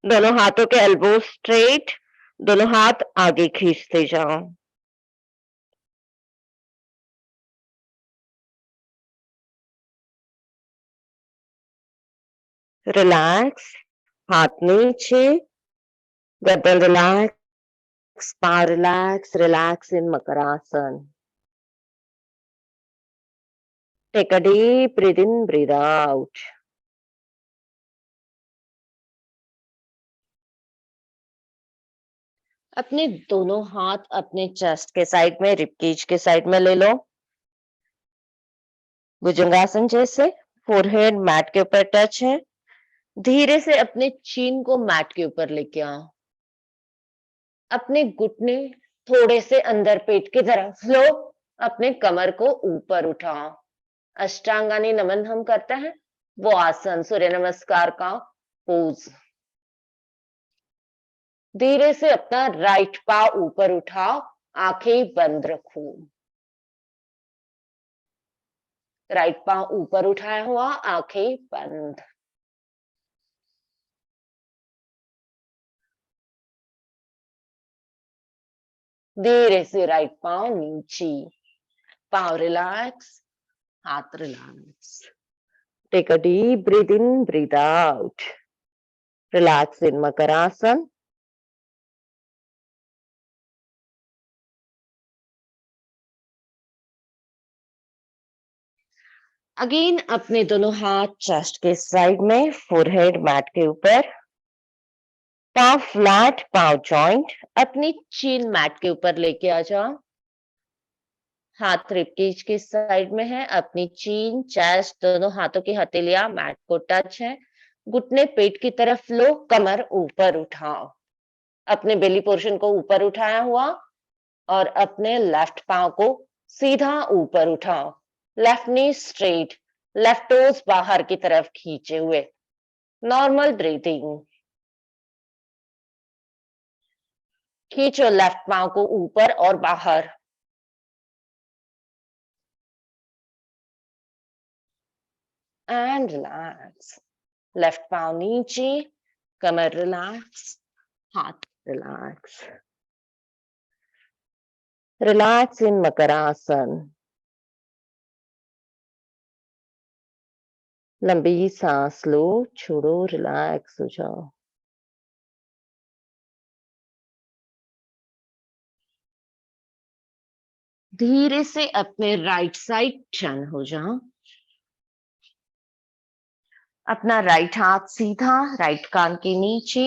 दोनों हाथों के एल्बो स्ट्रेट। दोनों हाथ आगे खींचते जाओ। रिलैक्स। हाथ नीचे, गर्दन रिलैक्स, पाँव रिलैक्स। रिलैक्स इन मकरासन। Take a deep breath in, breath out. अपने दोनों हाथ अपने चेस्ट के साइड में, रिबकेज के साइड में ले लो, भुजंगासन जैसे। फोरहेड मैट के ऊपर टच है। धीरे से अपने चीन को मैट के ऊपर लेके आओ। अपने घुटने थोड़े से अंदर पेट की तरफ लो। अपने कमर को ऊपर उठाओ। अष्टांगानी नमन हम करते हैं वो आसन, सूर्य नमस्कार का पोज। धीरे से अपना राइट पाव ऊपर उठाओ। आंखें बंद रखो। राइट पाव ऊपर उठाया हुआ, आंखें बंद। धीरे से राइट पाव नीचे। पाव रिलैक्स, हाथ relax. Take a deep breath in, breath out. Relax in मकरासन। अगेन अपने दोनों हाथ चेस्ट के साइड में, फोरहेड मैट के ऊपर, पाव फ्लैट, पाव जॉइंट। अपनी चीन मैट के ऊपर लेके आ जाओ। हाथ रिबकेज के साइड में है। अपनी चीन, चेस्ट, दोनों हाथों की हथेलियां मैट को टच है। घुटने पेट की तरफ लो, कमर ऊपर उठाओ। अपने बेली पोर्शन को ऊपर उठाया हुआ और अपने लेफ्ट पांव को सीधा ऊपर उठाओ। Left knee straight, left toes बाहर की तरफ खींचे हुए। Normal breathing. खींचो लेफ्ट पांव को ऊपर और बाहर। And relax. लेफ्ट पांव नीचे, कमर रिलैक्स, हाथ रिलैक्स। Relax in makarasana. लंबी सांस लो, छोड़ो, रिलैक्स हो जाओ। धीरे से अपने राइट साइड टर्न हो जाओ। अपना राइट हाथ सीधा राइट कान के नीचे,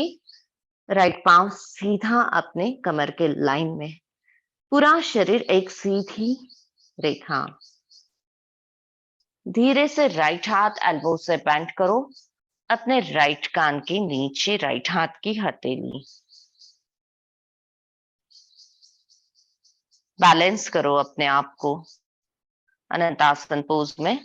राइट पांव सीधा अपने कमर के लाइन में। पूरा शरीर एक सीधी रेखा। धीरे से राइट हाथ एल्बो से बेंड करो। अपने राइट कान के नीचे राइट हाथ की हथेली। बैलेंस करो अपने आप को अनंतासन पोज में।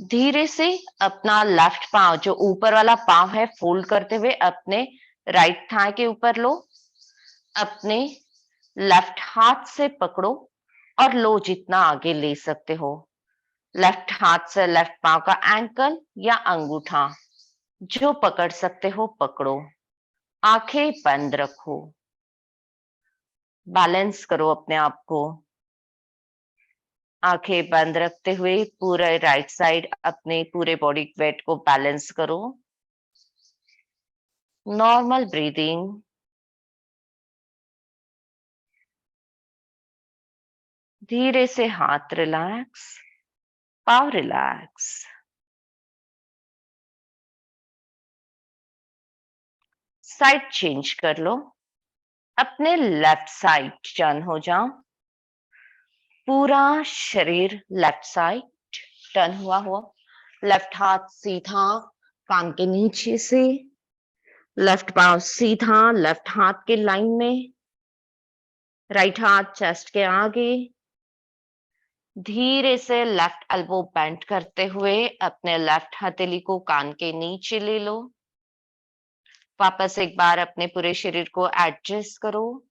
धीरे से अपना लेफ्ट पांव, जो ऊपर वाला पांव है, फोल्ड करते हुए अपने राइट थाई के ऊपर लो। अपने लेफ्ट हाथ से पकड़ो और लो जितना आगे ले सकते हो। लेफ्ट हाथ से लेफ्ट पांव का एंकल या अंगूठा जो पकड़ सकते हो पकड़ो। आंखें बंद रखो। बैलेंस करो अपने आप को। आंखें बंद रखते हुए पूरे राइट साइड अपने पूरे बॉडी वेट को बैलेंस करो। Normal breathing. धीरे से हाथ रिलैक्स, पाव रिलैक्स। साइड चेंज कर लो। अपने लेफ्ट साइड टर्न हो जाओ। पूरा शरीर लेफ्ट साइड टर्न हुआ। लेफ्ट हाथ सीधा कान के नीचे से, लेफ्ट पांव सीधा लेफ्ट हाथ के लाइन में, राइट हाथ चेस्ट के आगे। धीरे से लेफ्ट एल्बो बेंड करते हुए अपने लेफ्ट हथेली को कान के नीचे ले लो। वापस एक बार अपने पूरे शरीर को एडजस्ट करो।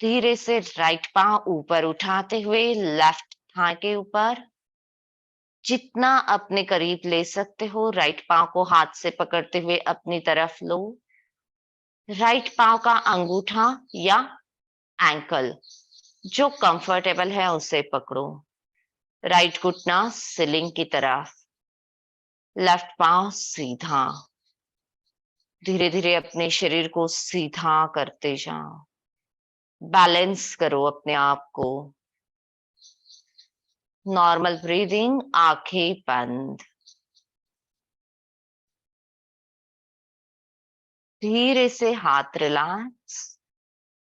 धीरे से राइट पांव ऊपर उठाते हुए लेफ्ट थाई के ऊपर जितना अपने करीब ले सकते हो, राइट पांव को हाथ से पकड़ते हुए अपनी तरफ लो। राइट पांव का अंगूठा या एंकल जो कंफर्टेबल है उसे पकड़ो। राइट घुटना सीलिंग की तरफ, लेफ्ट पांव सीधा। धीरे धीरे अपने शरीर को सीधा करते जाओ। बैलेंस करो अपने आप को। नॉर्मल ब्रीदिंग, आंखें बंद। धीरे से हाथ रिलैक्स,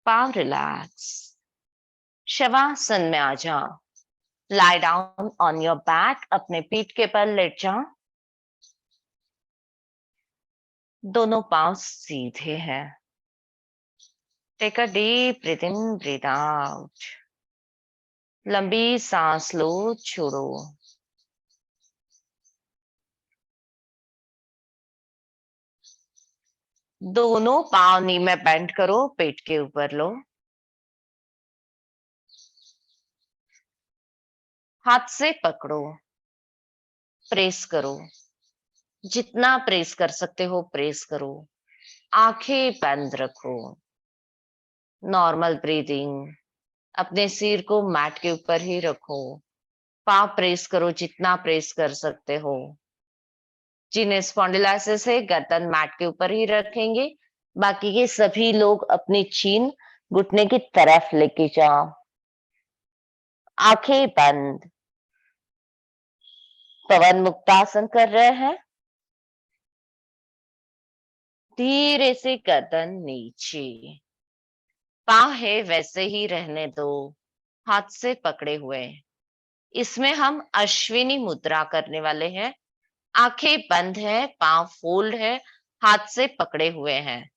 पाव रिलैक्स। शवासन में आ जाओ। Lie down on your back, अपने पीठ के बल लेट जाओ। दोनों पांव सीधे हैं। Take a deep breath in, breath out. लंबी सांस लो, छोड़ो। दोनों पांव नी में बेंड करो, पेट के ऊपर लो। हाथ से पकड़ो, प्रेस करो। जितना प्रेस कर सकते हो प्रेस करो। आंखें बंद रखो। Normal breathing. अपने सिर को मैट के ऊपर ही रखो। पांव प्रेस करो जितना प्रेस कर सकते हो। जिन्हें स्पॉन्डिलाइसिस है गर्दन मैट के ऊपर ही रखेंगे। बाकी के सभी लोग अपनी चीन घुटने की तरफ लेके जाओ। आंखें बंद। पवन मुक्तासन कर रहे हैं। धीरे से गर्दन नीचे। पांव है वैसे ही रहने दो, हाथ से पकड़े हुए। इसमें हम अश्विनी मुद्रा करने वाले हैं। आंखें बंद है, पांव फोल्ड है, हाथ से पकड़े हुए हैं।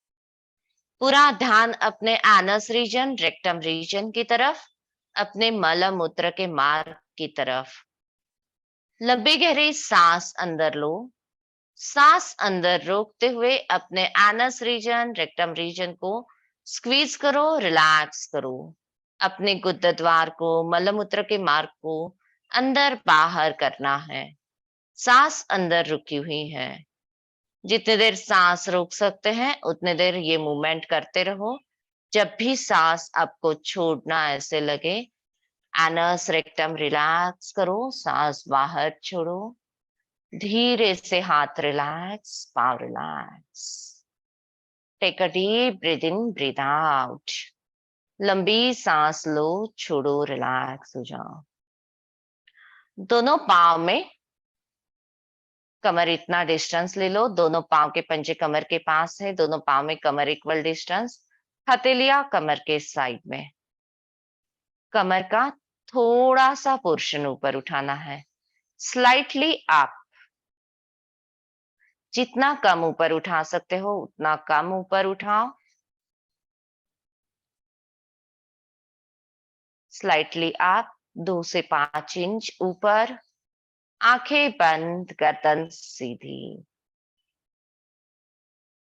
पूरा ध्यान अपने एनस रीजन, रेक्टम रीजन की तरफ, अपने मल मूत्र के मार्ग की तरफ। लंबी गहरी सांस अंदर लो। सांस अंदर रोकते हुए अपने एनस रीजन, रेक्टम रीजन को स्क्वीज करो, रिलैक्स करो। अपने गुदद्वार को, मलमूत्र के मार्ग को अंदर बाहर करना है। सांस अंदर रुकी हुई है। जितने देर सांस रोक सकते हैं उतने देर ये मूवमेंट करते रहो। जब भी सांस आपको छोड़ना ऐसे लगे, एनस रेक्टम रिलैक्स करो, सांस बाहर छोड़ो। धीरे से हाथ रिलैक्स, पाव relax. Take a deep breath in, breath out. लंबी सांस लो, छोड़ो, रिलैक्स हो जाओ। दोनों पांव में कमर इतना डिस्टेंस ले लो। दोनों पांव के पंजे कमर के पास है। दोनों पांव में कमर इक्वल डिस्टेंस। हथेलियां कमर के साइड में। कमर का थोड़ा सा पोर्शन ऊपर उठाना है, स्लाइटली अप। जितना कम ऊपर उठा सकते हो उतना कम ऊपर उठाओ। स्लाइटली अप, 2 से 5 इंच ऊपर, आंखें बंद, गर्दन सीधी,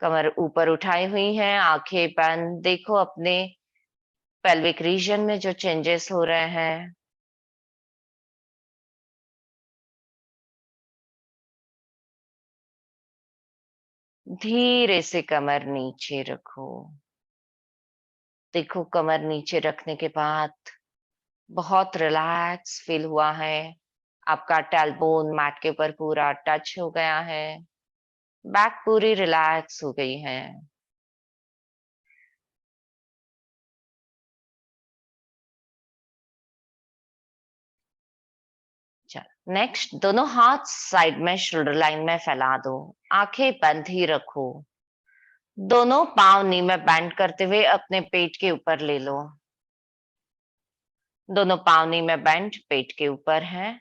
कमर ऊपर उठाई हुई है, आंखें बंद। देखो अपने पेल्विक रीजन में जो चेंजेस हो रहे हैं। धीरे से कमर नीचे रखो। देखो कमर नीचे रखने के बाद बहुत रिलैक्स फील हुआ है। आपका टेलबोन मैट के ऊपर पूरा टच हो गया है, बैक पूरी रिलैक्स हो गई है। चलो नेक्स्ट, दोनों हाथ साइड में शोल्डर लाइन में फैला दो, आंखें बंद ही रखो। दोनों पांव नी में बेंड करते हुए अपने पेट के ऊपर ले लो। दोनों पांव नी में बेंड पेट के ऊपर है।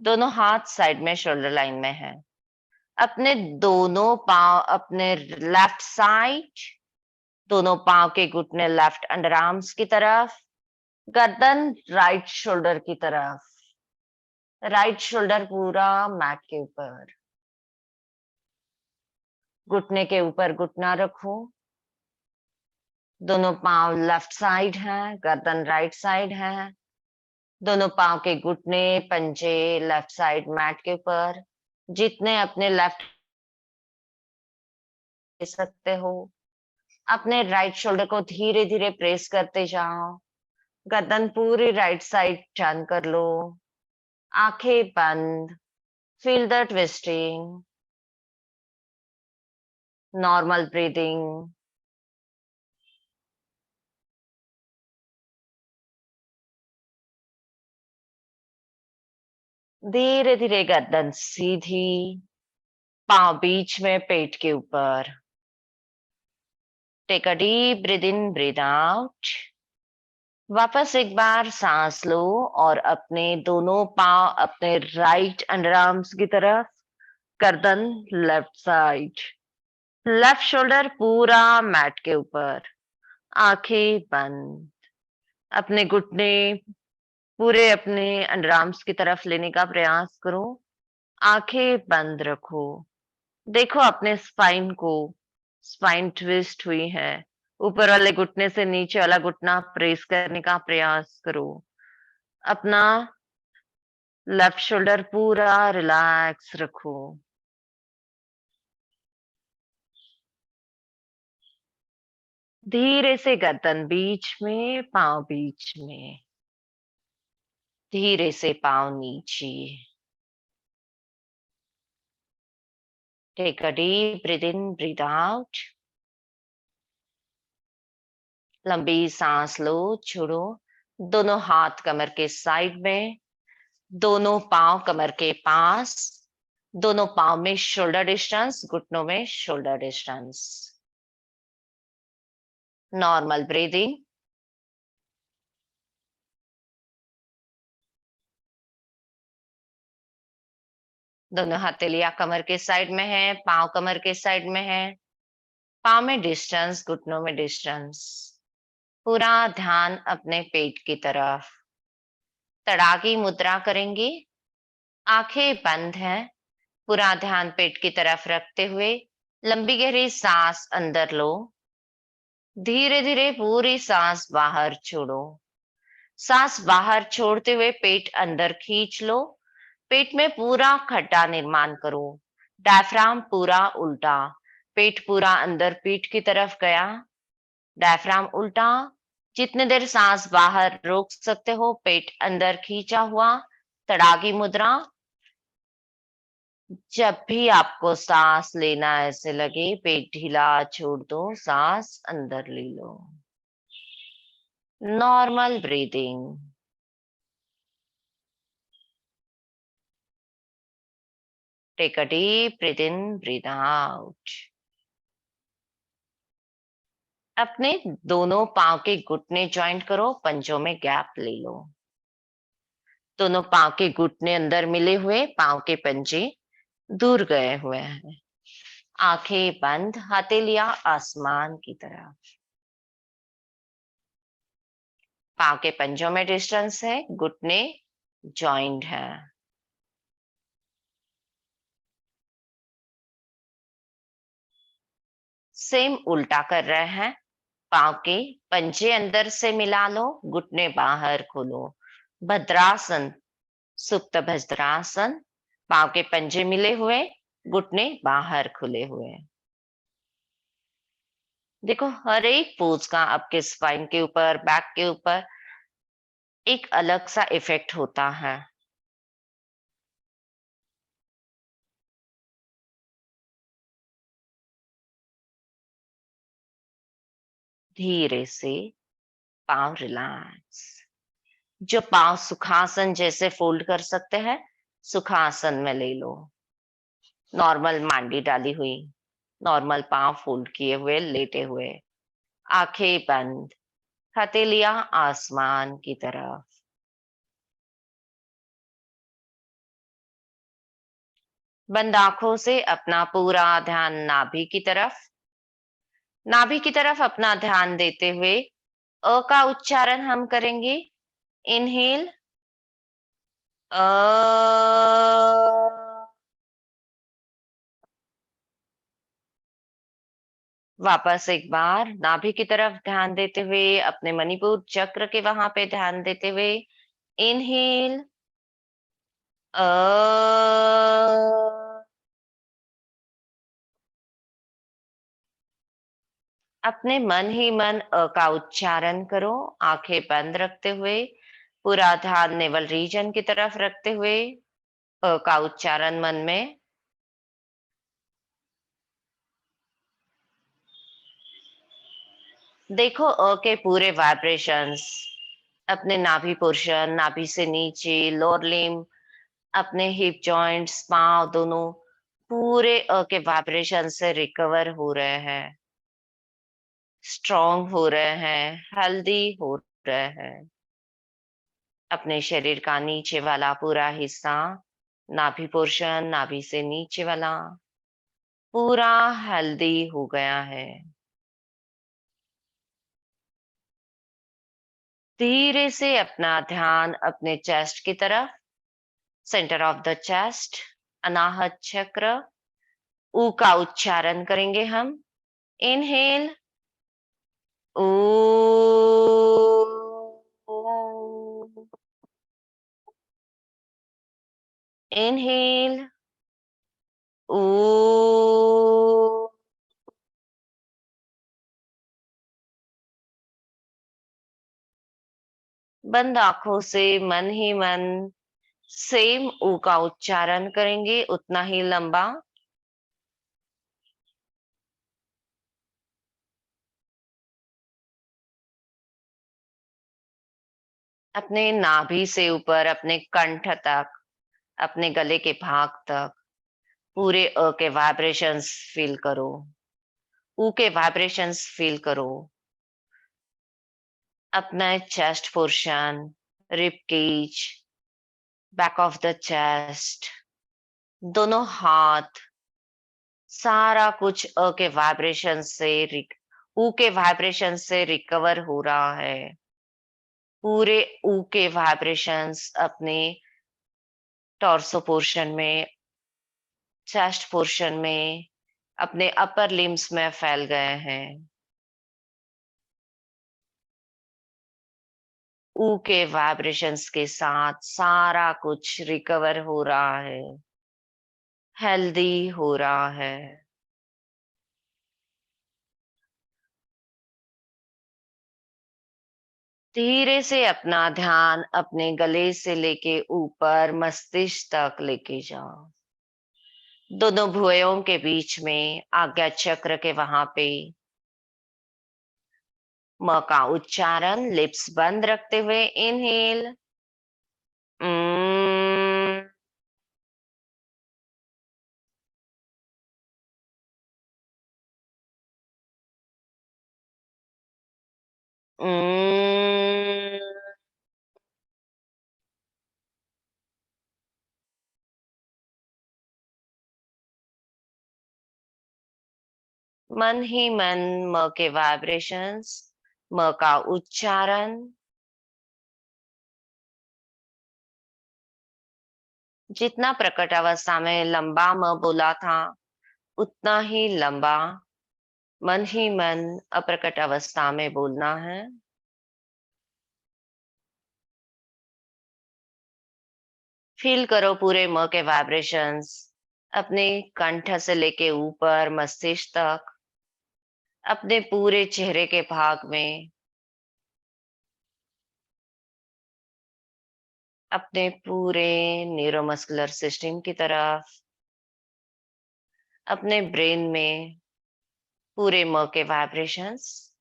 दोनों हाथ साइड में शोल्डर लाइन में है। अपने दोनों पांव अपने लेफ्ट साइड, दोनों पांव के घुटने लेफ्ट अंडर आर्म्स की तरफ, गर्दन राइट शोल्डर की तरफ, राइट शोल्डर पूरा मैट के ऊपर। घुटने के ऊपर घुटना रखो। दोनों पांव लेफ्ट साइड है, गर्दन राइट साइड है। दोनों पांव के घुटने पंजे लेफ्ट साइड मैट के ऊपर, जितने अपने लेफ्ट दे सकते हो। अपने राइट शोल्डर को धीरे धीरे प्रेस करते जाओ। गर्दन पूरी राइट साइड टर्न कर लो। आंखें बंद, feel the twisting, normal breathing. धीरे धीरे गर्दन सीधी, पांव बीच में पेट के ऊपर। Take a deep breath in, breath out. वापस एक बार सांस लो और अपने दोनों पांव अपने राइट अंडर आर्म्स की तरफ, गर्दन लेफ्ट साइड, लेफ्ट शोल्डर पूरा मैट के ऊपर, आंखें बंद। अपने घुटने पूरे अपने अंडर आर्म्स की तरफ लेने का प्रयास करो। आंखें बंद रखो। देखो अपने स्पाइन को, स्पाइन ट्विस्ट हुई है। ऊपर वाले घुटने से नीचे वाला घुटना प्रेस करने का प्रयास करो। अपना लेफ्ट शोल्डर पूरा रिलैक्स रखो। धीरे से गर्दन बीच में, पांव बीच में। धीरे से पांव नीचे। Take a deep breath in, breath out. लंबी सांस लो, छोड़ो। दोनों हाथ कमर के साइड में, दोनों पांव कमर के पास, दोनों पांव में शोल्डर डिस्टेंस, घुटनों में शोल्डर डिस्टेंस। Normal breathing. दोनों हथेलियां कमर के साइड में है, पांव कमर के साइड में है, पांव में डिस्टेंस, घुटनों में डिस्टेंस। पूरा ध्यान अपने पेट की तरफ। तड़ागी मुद्रा करेंगे, आंखें बंद है। पूरा ध्यान पेट की तरफ रखते हुए लंबी गहरी सांस अंदर लो। धीरे धीरे पूरी सांस बाहर छोड़ो। सांस बाहर छोड़ते हुए पेट अंदर खींच लो। पेट में पूरा खड्डा निर्माण करो। डायफ्राम पूरा उल्टा, पेट पूरा अंदर पीठ की तरफ गया। डायफ्राम उल्टा। जितने देर सांस बाहर रोक सकते हो, पेट अंदर खींचा हुआ, तड़ागी मुद्रा। जब भी आपको सांस लेना ऐसे लगे, पेट ढीला छोड़ दो, सांस अंदर ले लो। Normal breathing. Take a deep breath in, breath out. अपने दोनों पांव के घुटने ज्वाइंट करो, पंजों में गैप ले लो। दोनों पांव के घुटने अंदर मिले हुए, पांव के पंजे दूर गए हुए हैं। आंखें बंद, हथेलियां आसमान की तरफ। पाँव के पंजों में डिस्टेंस है, घुटने जॉइंट है। सेम उल्टा कर रहे हैं। पाँव के पंजे अंदर से मिला लो, घुटने बाहर खोलो। भद्रासन, सुप्त भद्रासन। पाँव के पंजे मिले हुए, घुटने बाहर खुले हुए। देखो हर एक पोज का आपके स्पाइन के ऊपर, बैक के ऊपर एक अलग सा इफेक्ट होता है। धीरे से पाँव रिलैक्स। जो पाँव सुखासन जैसे फोल्ड कर सकते हैं, सुखासन में ले लो। नॉर्मल मांडी डाली हुई, नॉर्मल पाँव फोल्ड किए हुए, लेटे हुए, आंखें बंद, हथेलियां आसमान की तरफ। बंद आंखों से अपना पूरा ध्यान नाभि की तरफ अपना ध्यान देते हुए अ का उच्चारण हम करेंगे। इनहेल अ, वापस एक बार नाभि की तरफ ध्यान देते हुए अपने मणिपुर चक्र के वहां पे ध्यान देते हुए इनहेल अ, अपने मन ही मन अ का उच्चारण करो, आंखें बंद रखते हुए, पूरा ध्यान नेवल रीजन की तरफ रखते हुए अ का उच्चारण मन में। देखो अ के पूरे वाइब्रेशंस अपने नाभि पोर्शन, नाभि से नीचे, लोअर लिम्ब, अपने हिप जॉइंट्स, पांव दोनों पूरे अ के वाइब्रेशन से रिकवर हो रहे हैं, स्ट्रॉन्ग हो रहे हैं, हेल्दी हो रहे हैं। अपने शरीर का नीचे वाला पूरा हिस्सा, नाभि पोर्शन, नाभि से नीचे वाला पूरा हेल्दी हो गया है। धीरे से अपना ध्यान अपने चेस्ट की तरफ, सेंटर ऑफ द चेस्ट, अनाहत चक्र, ऊ का उच्चारण करेंगे हम। इनहेल ऊ, इनहेल ऊ, बंद आंखों से मन ही मन सेम ऊ का उच्चारण करेंगे, उतना ही लंबा। अपने नाभि से ऊपर, अपने कंठ तक, अपने गले के भाग तक पूरे अ के वाइब्रेशंस फील करो, ऊ के वाइब्रेशंस फील करो। अपना chest portion, rib cage, back of the chest, दोनों हाथ, सारा कुछ अ के वाइब्रेशन से ऊ के वाइब्रेशन से रिकवर हो रहा है। पूरे ऊ के वाइब्रेशंस अपने टॉर्सो पोर्शन में, चेस्ट पोर्शन में, अपने अपर लिम्स में फैल गए हैं। ऊ के वाइब्रेशंस के साथ सारा कुछ रिकवर हो रहा है, हेल्दी हो रहा है। धीरे से अपना ध्यान अपने गले से लेके ऊपर मस्तिष्क तक लेके जाओ। दोनों भुवयों के बीच में आज्ञा चक्र के वहां पे म का उच्चारण लिप्स बंद रखते हुए इनहेल मन ही मन म के वाइब्रेशंस, म का उच्चारण जितना प्रकट अवस्था में लंबा म बोला था, उतना ही लंबा मन ही मन अप्रकट अवस्था में बोलना है। फील करो पूरे म के वाइब्रेशंस अपने कंठ से लेके ऊपर मस्तिष्क तक, अपने पूरे चेहरे के भाग में, अपने पूरे न्यूरोमस्कुलर सिस्टम की तरफ, अपने ब्रेन में पूरे म के वाइब्रेशंस।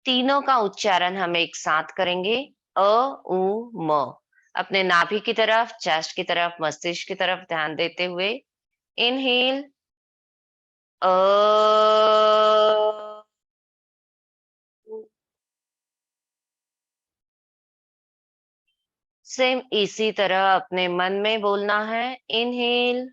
तीनों का उच्चारण हम एक साथ करेंगे, अ उ म। अपने नाभि की तरफ, चेस्ट की तरफ, मस्तिष्क की तरफ ध्यान देते हुए इनहेल अ, सेम इसी तरह अपने मन में बोलना है, इनहेल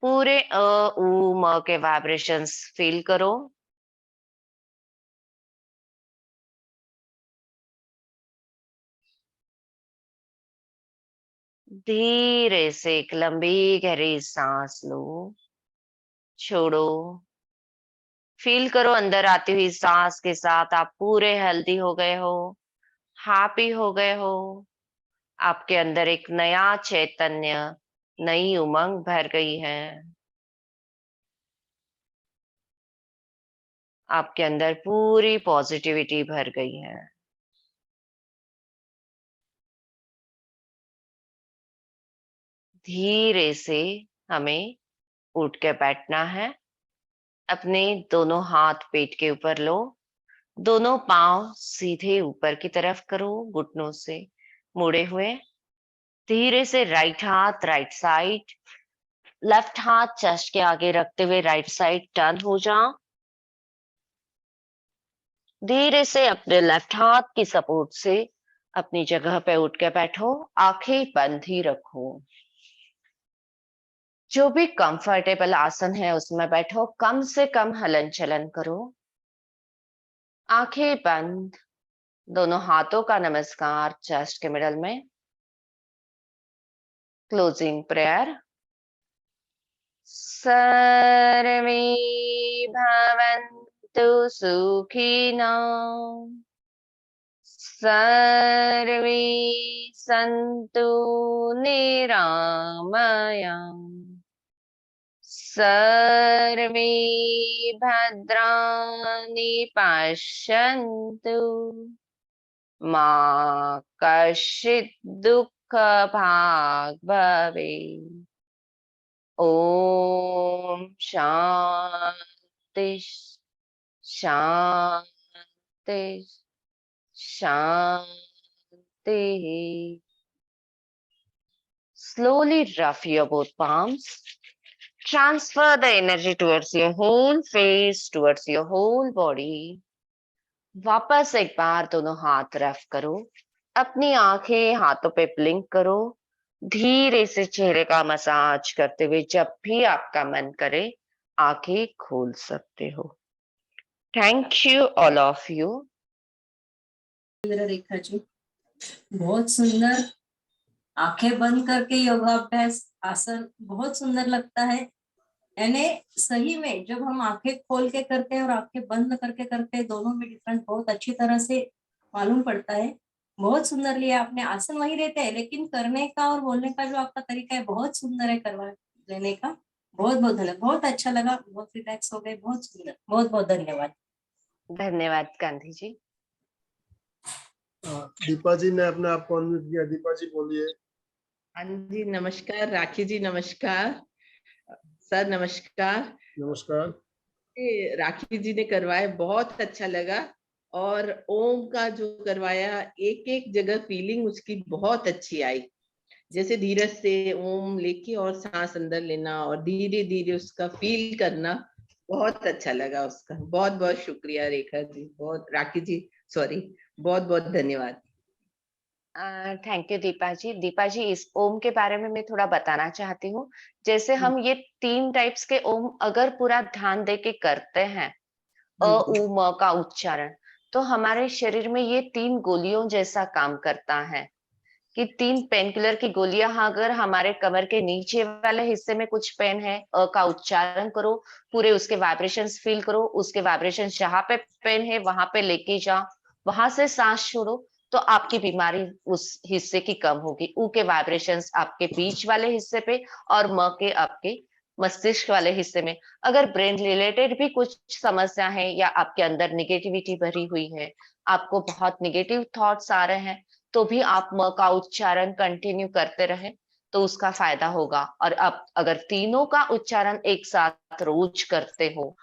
पूरे अ उ म के वाइब्रेशंस फील करो। धीरे से एक लंबी गहरी सांस लो, छोड़ो। फील करो अंदर आती हुई सांस के साथ आप पूरे हेल्दी हो गए हो, हैप्पी हो गए हो। आपके अंदर एक नया चैतन्य, नई उमंग भर गई है। आपके अंदर पूरी पॉजिटिविटी भर गई है। धीरे से हमें उठ के बैठना है। अपने दोनों हाथ पेट के ऊपर लो, दोनों पांव सीधे ऊपर की तरफ करो, घुटनों से मुड़े हुए। धीरे से राइट हाथ राइट साइड, लेफ्ट हाथ चेस्ट के आगे रखते हुए राइट साइड टर्न हो जाओ। धीरे से अपने लेफ्ट हाथ की सपोर्ट से अपनी जगह पे उठ के बैठो, आंखें बंद ही रखो। जो भी कंफर्टेबल आसन है उसमें बैठो, कम से कम हलन चलन करो। आंखें बंद, दोनों हाथों का नमस्कार चेस्ट के मिडल में। Closing prayer. सर्वे भवन्तु सुखिनो, सर्वे सन्तु निरामयाम्, सर्वे भद्राणि पश्यन्तु, मा कश्चित् दुःखभाग् भवेत्। ओम शांति शांति शांति। Slowly rough your both palms. Transfer the energy towards your whole face, towards your whole body. वापस एक बार दोनों हाथ रफ करो, अपनी आंखें हाथों पे ब्लिंक करो। धीरे से चेहरे का मसाज करते हुए जब भी आपका मन करे आंखें खोल सकते हो। Thank you all of you. Rekha ji, बहुत सुंदर। आंखें बंद करके योगाभ्यास आसन बहुत सुंदर लगता है। यानी सही में जब हम आंखें खोल के करते हैं और आंखें बंद करके करते हैं, दोनों में डिफरेंस बहुत अच्छी तरह से मालूम पड़ता है। बहुत सुंदर लिया आपने। आसन वही रहते हैं लेकिन करने का और बोलने का जो आपका तरीका है बहुत सुंदर है करवा लेने का। बहुत बहुत धन्यवाद, बहुत अच्छा लगा, बहुत रिलैक्स हो गए, बहुत सुंदर, बहुत बहुत धन्यवाद। धन्यवाद गांधी जी। दीपा जी ने अपने आप को अनम्यूट किया। दीपा जी बोलिए। हाँ जी, नमस्कार। राखी जी नमस्कार। सर नमस्कार। नमस्कार। राखी जी ने करवाया, बहुत अच्छा लगा। और ओम का जो करवाया, एक एक जगह फीलिंग उसकी बहुत अच्छी आई। जैसे धीरज से ओम लेके और सांस अंदर लेना और धीरे धीरे उसका फील करना, बहुत अच्छा लगा उसका। बहुत बहुत शुक्रिया रेखा जी, बहुत राखी जी, सॉरी, बहुत बहुत धन्यवाद। थैंक यू दीपा जी। दीपा जी, इस ओम के बारे में मैं थोड़ा बताना चाहती हूँ। जैसे हम ये 3 टाइप्स के ओम अगर पूरा ध्यान दे के करते हैं, अ, उ, म का उच्चारण, तो हमारे शरीर में ये 3 गोलियों जैसा काम करता है कि 3 पेन किलर की गोलियां, अगर हमारे कमर के नीचे वाले हिस्से में कुछ पेन है, अ का उच्चारण करो, पूरे उसके वाइब्रेशंस फील करो, उसके वाइब्रेशंस जहां पे पेन है वहां पे लेके जाओ, वहां से सांस छोड़ो, तो आपकी बीमारी उस हिस्से की कम होगी। ऊ के वाइब्रेशंस आपके बीच वाले हिस्से पे और म के आपके मस्तिष्क वाले हिस्से में। अगर ब्रेन रिलेटेड भी कुछ समस्या है या आपके अंदर निगेटिविटी भरी हुई है, आपको बहुत निगेटिव थॉट्स आ रहे हैं, तो भी आप म का उच्चारण कंटिन्यू करते रहे तो उसका फायदा होगा। और आप अगर तीनों का उच्चारण एक साथ रोज करते हो,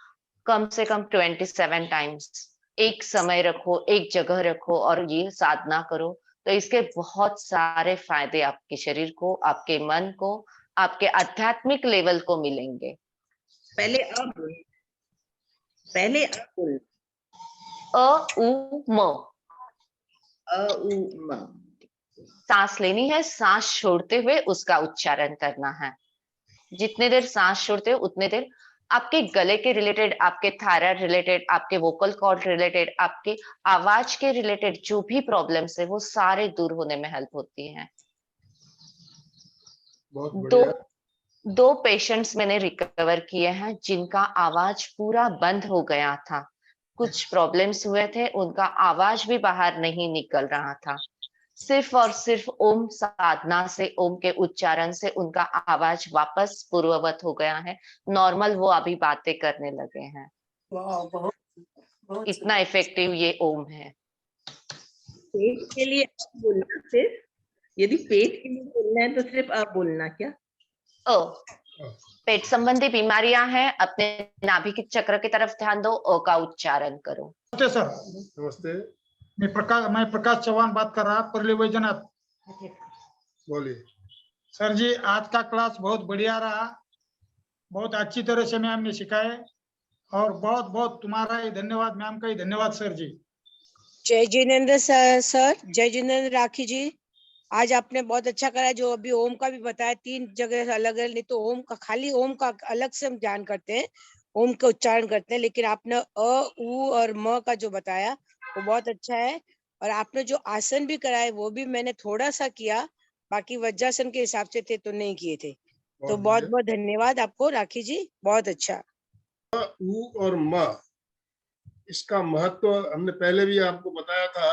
कम से कम 27 टाइम्स, एक समय रखो, एक जगह रखो और ये साधना करो, तो इसके बहुत सारे फायदे आपके शरीर को, आपके मन को, आपके आध्यात्मिक लेवल को मिलेंगे। पहले अब बोल, पहले अब बोल। अ उ म, अ उ म। सांस लेनी है, सांस छोड़ते हुए उसका उच्चारण करना है। जितने देर सांस छोड़ते हो उतने देर आपके गले के रिलेटेड, आपके थायराइड रिलेटेड, आपके वोकल कॉर्ड रिलेटेड, आपके आवाज के रिलेटेड जो भी प्रॉब्लम्स है वो सारे दूर होने में हेल्प होती हैं। बहुत दो बढ़िया। 2 पेशेंट्स मैंने रिकवर किए हैं जिनका आवाज पूरा बंद हो गया था। कुछ प्रॉब्लम्स हुए थे, उनका आवाज भी बाहर नहीं निकल रहा था। सिर्फ और सिर्फ ओम साधना से, ओम के उच्चारण से उनका आवाज वापस पूर्ववत हो गया है, नॉर्मल वो अभी बातें करने लगे हैं। वाह, बहुत बहुत इतना इफेक्टिव ये ओम है। पेट के लिए अब बोलना सिर्फ, यदि पेट के लिए बोलना है तो सिर्फ अब बोलना क्या? ओ, पेट संबंधी बीमारियां हैं, अपने नाभि चक्र की तरफ ध्यान दो, ओ का उच्चारण करो। नमस्ते सर, नमस्ते, मैं प्रकाश चौहान बात कर रहा, परली वैजनाथ। बोलिए। सर जी, आज का क्लास बहुत बढ़िया रहा, बहुत अच्छी तरह से मैम ने सिखाए और बहुत बहुत तुम्हारा ही धन्यवाद, मैम का ही धन्यवाद सर जी। जय जिनेन्द्र सर, जय जिनेन्द्र राखी जी। आज आपने बहुत अच्छा करा, जो अभी ओम का भी बताया, 3 जगह अलग अलग, नहीं तो ओम का खाली ओम का अलग से हम ध्यान करते हैं, ओम का उच्चारण करते हैं, लेकिन आपने अ उ और म का जो बताया वो बहुत अच्छा है। और आपने जो आसन भी कराए वो भी मैंने थोड़ा सा किया, बाकी वज्रासन के हिसाब से थे तो नहीं किए थे। तो बहुत बहुत धन्यवाद आपको राखी जी, बहुत अच्छा। उ और म, इसका महत्व हमने पहले भी आपको बताया था।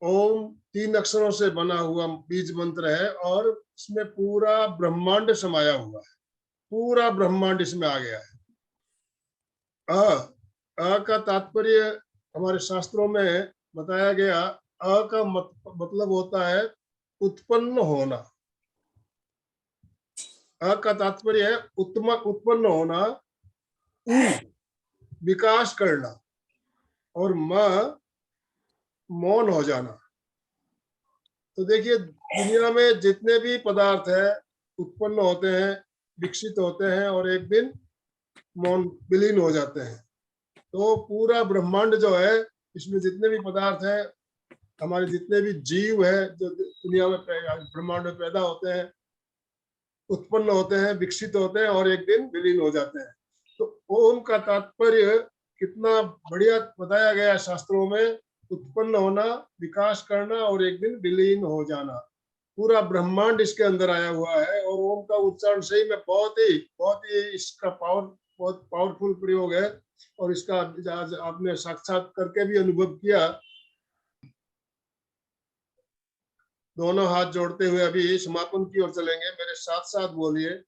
ओम 3 अक्षरों से बना हुआ बीज मंत्र है और इसमें पूरा ब्रह्मांड समाया हुआ है, पूरा ब्रह्मांड इसमें आ गया है। अ का तात्पर्य हमारे शास्त्रों में बताया गया, अ का मतलब होता है उत्पन्न होना। अ का तात्पर्य है उत्पन्न होना, उ विकास करना और म मौन हो जाना। तो देखिए, दुनिया में जितने भी पदार्थ है उत्पन्न होते हैं, विकसित होते हैं और एक दिन मौन विलीन हो जाते हैं। तो पूरा ब्रह्मांड जो है, इसमें जितने भी पदार्थ है, हमारे जितने भी जीव है जो दुनिया में ब्रह्मांड में पैदा होते हैं, उत्पन्न होते हैं, विकसित होते हैं और एक दिन विलीन हो जाते हैं। तो ओम का तात्पर्य कितना बढ़िया बताया गया शास्त्रों में, उत्पन्न होना, विकास करना और एक दिन विलीन हो जाना। पूरा ब्रह्मांड इसके अंदर आया हुआ है और ओम का उच्चारण सही में बहुत ही इसका बहुत पावरफुल प्रयोग है और इसका आज आपने साक्षात करके भी अनुभव किया। दोनों हाथ जोड़ते हुए अभी समापन की ओर चलेंगे, मेरे साथ साथ बोलिए।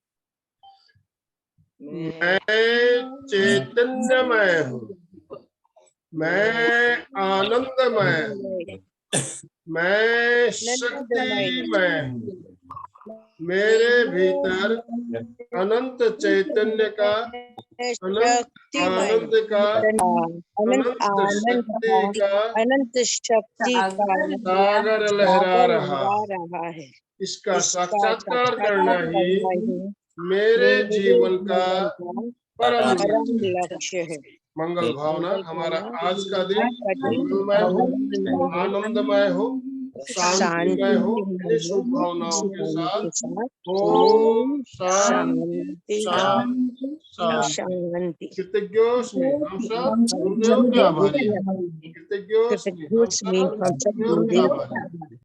मैं चैतन्यमय हूँ, मैं आनंदमय हूँ, मैं शक्तिमय हूँ, मेरे भीतर अनंत चैतन्य का, अनंत आनंद का, अनंत शक्ति का अनंत शक्ति का सागर लहरा रहा। रहा है। इसका साक्षात्कार करना ही मेरे जीवन का परम लक्ष्य है। मंगल भावना। हमारा आज का दिन मंगलमय हो, आनंदमय हो शांतिमय हो, इन शुभ भावनाओं के साथ ओम शांति शांति शांति। शांति। कृतज्ञोस्मि हम सब गुरुदेव के आभारी हैं। कृतज्ञोस्मि हम सब गुरुदेव के आभारी हैं।